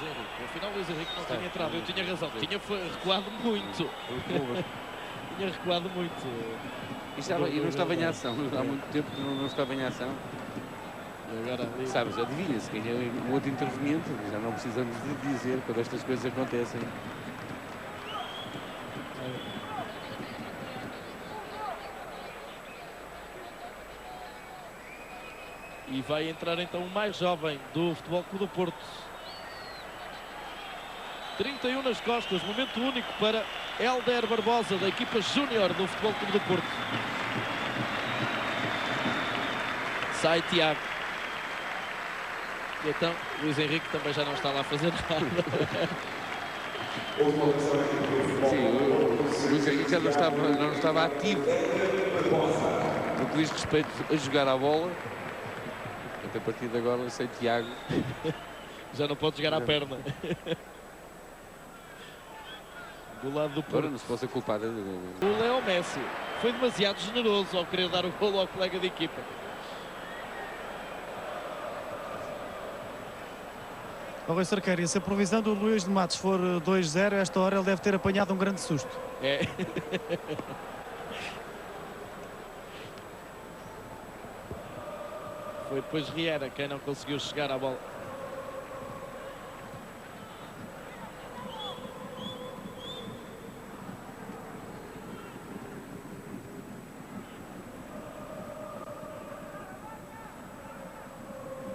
Henrique. Afinal, Luís Henrique não tinha entrado. Eu tinha razão. Tinha recuado muito. Tinha recuado muito. E não estava em ação. Há muito tempo que não estava em ação. Agora, sabes, adivinha-se quem é um outro interveniente, já não precisamos de dizer quando estas coisas acontecem. E vai entrar então o mais jovem do Futebol Clube do Porto. 31 nas costas, momento único para Hélder Barbosa, da equipa júnior do Futebol Clube do Porto. Sai Tiago. E então, Luís Henrique também já não está lá a fazer nada. Sim, o Luís Henrique já não estava ativo no que diz respeito a jogar a bola. A partir de agora, sem Tiago. Já não pode jogar à perna. Do lado do Porto. Agora não se possa culpar. O Leo Messi foi demasiado generoso ao querer dar o golo ao colega de equipa. O Rui Cerqueira, se a previsão do Luís de Matos for 2-0, a esta hora ele deve ter apanhado um grande susto. É. Foi depois Riera quem não conseguiu chegar à bola.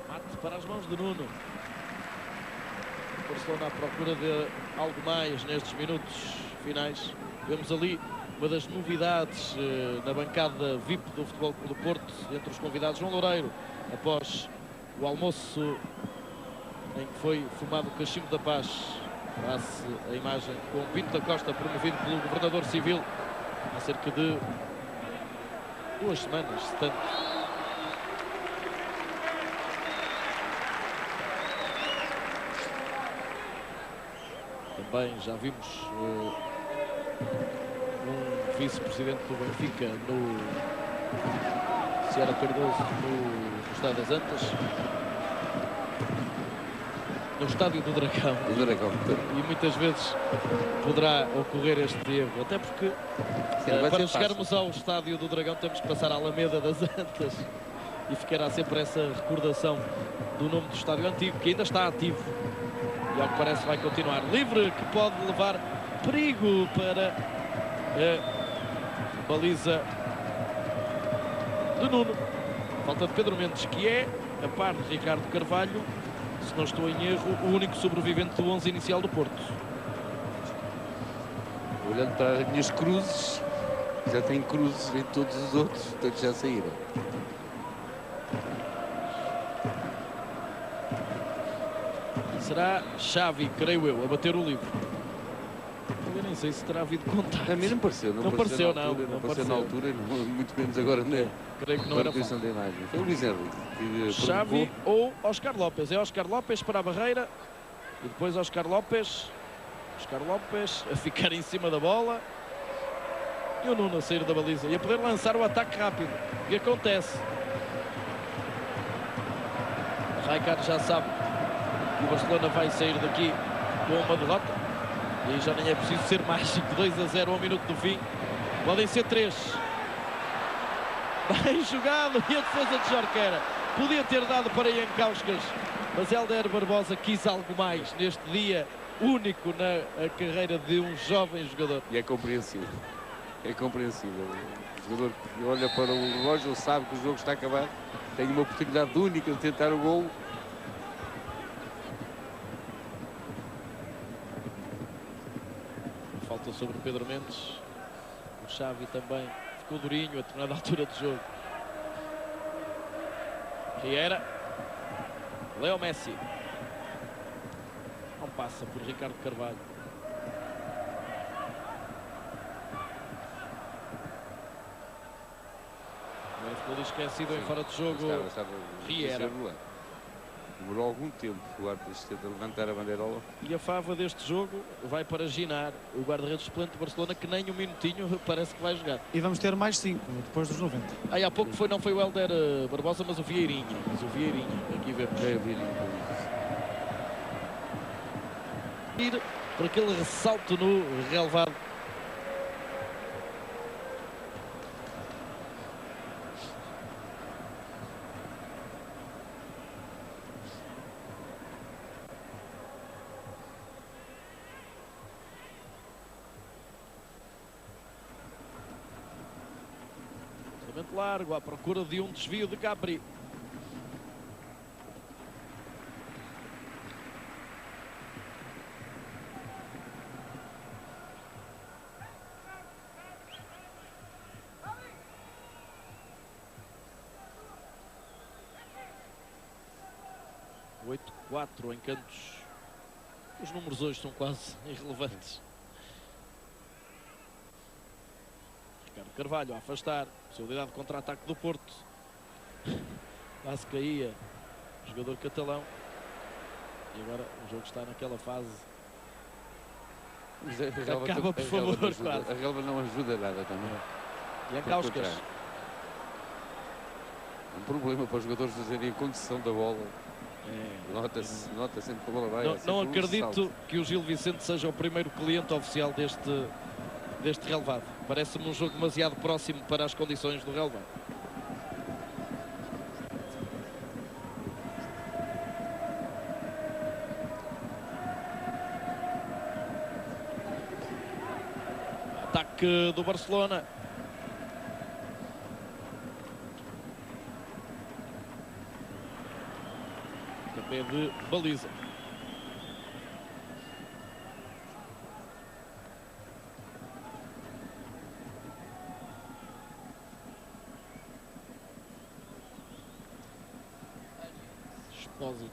Mate para as mãos de Nuno. Barcelona à procura de algo mais nestes minutos finais. Vemos ali uma das novidades na bancada VIP do Futebol Clube do Porto, entre os convidados João Loureiro, após o almoço em que foi fumado o cachimbo da paz. Passe a imagem com Pinto da Costa, promovido pelo Governador Civil há cerca de 2 semanas, se tanto. Também já vimos um vice-presidente do Benfica no Sierra Cardoso no Estado das Antas. no estádio do Dragão. O Dragão. E muitas vezes poderá ocorrer este erro, até porque vai para ser chegarmos ao estádio do Dragão temos que passar a Alameda das Antas e ficará sempre essa recordação do nome do estádio antigo, que ainda está ativo e ao que parece vai continuar. Livre, que pode levar perigo para a baliza de Nuno. Falta de Pedro Mendes, que é, a par de Ricardo Carvalho, se não estou em erro, o único sobrevivente do 11 inicial do Porto. Olhando para as minhas cruzes, já tem cruzes em todos os outros, todos já saíram. Será Xavi, creio eu, a bater o livro. Eu nem sei se terá havido contato. A mim não pareceu, Não pareceu, na altura, não pareceu na pareceu. altura, muito menos agora na Creio que não era manutenção da imagem. Foi o Luís Henrique que Xavi provocou. ou Óscar López. É Óscar López para a barreira e depois Óscar López a ficar em cima da bola e o Nuno a sair da baliza e a poder lançar o ataque rápido. O que acontece? Rijkaard já sabe que o Barcelona vai sair daqui com uma derrota e aí já nem é preciso ser mágico. 2-0 ao minuto do fim. Podem ser 3. Bem jogado e a defesa de Jorquera. Podia ter dado para Ian Kauskas, mas Hélder Barbosa quis algo mais neste dia único na carreira de um jovem jogador. E é compreensível. É compreensível. O jogador que olha para o relógio sabe que o jogo está a acabar. Tem uma oportunidade única de tentar o golo. Falta sobre Pedro Mendes. O Xavi também ficou durinho a determinada altura do jogo. Riera. Leo Messi. Não passa por Ricardo Carvalho. Agora ficou ali esquecido em fora de jogo. Estava Riera. Demorou algum tempo o árbitro tenta levantar a bandeirola. E a fava deste jogo vai para Ginar, o guarda-redes suplente de Barcelona, que nem um minutinho parece que vai jogar. E vamos ter mais 5 depois dos 90. Aí há pouco não foi o Hélder Barbosa, mas o Vieirinha. Aqui vemos. Já vi Ir por aquele ressalto no relevado. Lançamento largo à procura de um desvio de Capri. Oito, 4 em cantos. Os números hoje são quase irrelevantes. Ricardo Carvalho a afastar. Possibilidade de contra-ataque do Porto. Lá se caía o jogador catalão. E agora o jogo está naquela fase. Acaba, por favor, quase. A relva não ajuda nada também. E a Kauskas. É um problema para os jogadores fazerem a condução da bola. Nota sempre que a bola vai. Não acredito que o Gil Vicente seja o primeiro cliente oficial deste relevado. Parece-me um jogo demasiado próximo para as condições do relevado. Ataque do Barcelona. Pé de baliza. Expósito.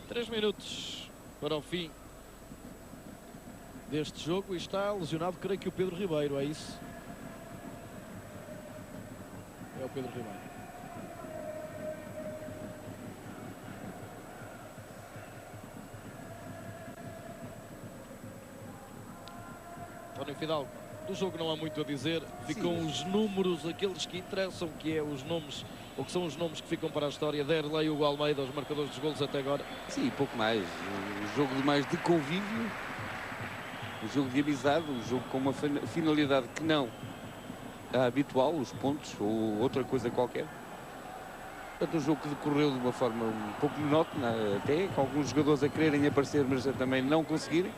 3 minutos para o fim deste jogo e está lesionado, creio que o Pedro Ribeiro, é isso? É o Pedro Ribeiro. António Fidalgo, do jogo não há muito a dizer, ficam os números, aqueles que interessam, que é os nomes ou que são os nomes que ficam para a história? Derlei e Hugo Almeida, os marcadores dos golos até agora. Sim, pouco mais. Um jogo mais de convívio, um jogo de amizade, um jogo com uma finalidade que não a habitual, os pontos ou outra coisa qualquer. Portanto, um jogo que decorreu de uma forma um pouco monótona, até com alguns jogadores a quererem aparecer, mas a também não conseguirem.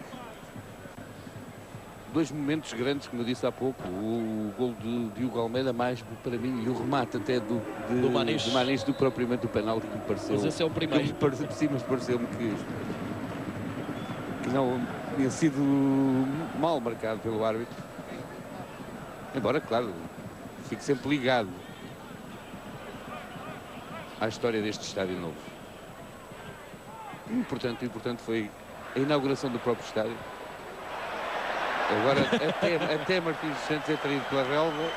Dois momentos grandes, como eu disse há pouco, o gol de Hugo Almeida, mais para mim, e o remate até do Maniche do propriamente do penalti, que me pareceu. Mas esse é o primeiro. Sim, mas pareceu-me que não tinha sido mal marcado pelo árbitro. Embora, claro, fique sempre ligado à história deste estádio novo. O importante foi a inauguração do próprio estádio. Agora, até Martins dos Santos é traído pela relva.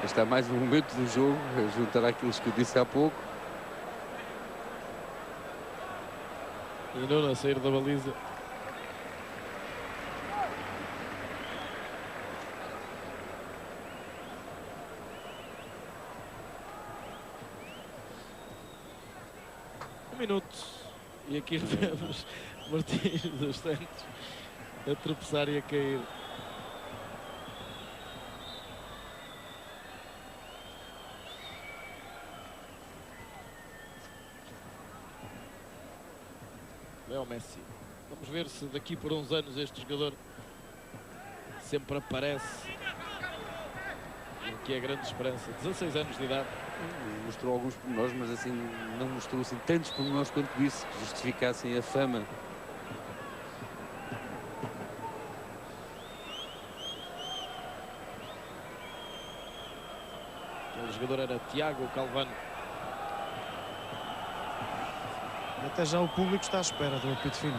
Este é mais um momento do jogo, a juntar àquilo que eu disse há pouco. E Nuno a sair da baliza. Um minuto. E aqui revemos Martins dos Santos a tropeçar e a cair. Leo Messi. Vamos ver se daqui por uns anos este jogador sempre aparece. O que é grande esperança. 16 anos de idade. Mostrou alguns pormenores, mas assim não mostrou assim tantos pormenores quanto isso que justificassem a fama. Aquele jogador era Tiago Calvano. Até já o público está à espera do apito final.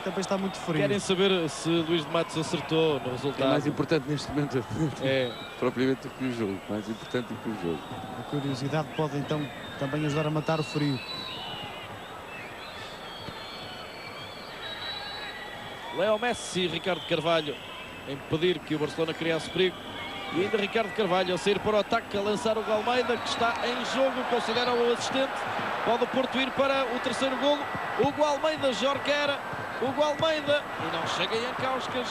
Também está muito frio. Querem saber se Luís de Matos acertou no resultado? É mais importante neste momento É. propriamente do que o jogo. Mais importante do que o jogo. A curiosidade pode então também ajudar a matar o frio. Leo Messi e Ricardo Carvalho a impedir que o Barcelona criasse perigo. E ainda Ricardo Carvalho a sair para o ataque, a lançar o Hugo Almeida, que está em jogo, considera o assistente. Pode o Porto ir para o terceiro golo. Hugo Almeida, Jorquera. Hugo Almeida. E não chega em Ancauscas.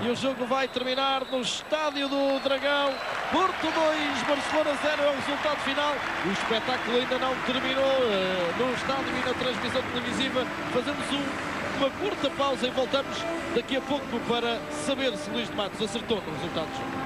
E o jogo vai terminar no Estádio do Dragão. Porto 2, Barcelona 0 é o resultado final. O espetáculo ainda não terminou no estádio e na transmissão televisiva. Fazemos uma curta pausa e voltamos daqui a pouco para saber se Luís de Matos acertou no resultado do jogo.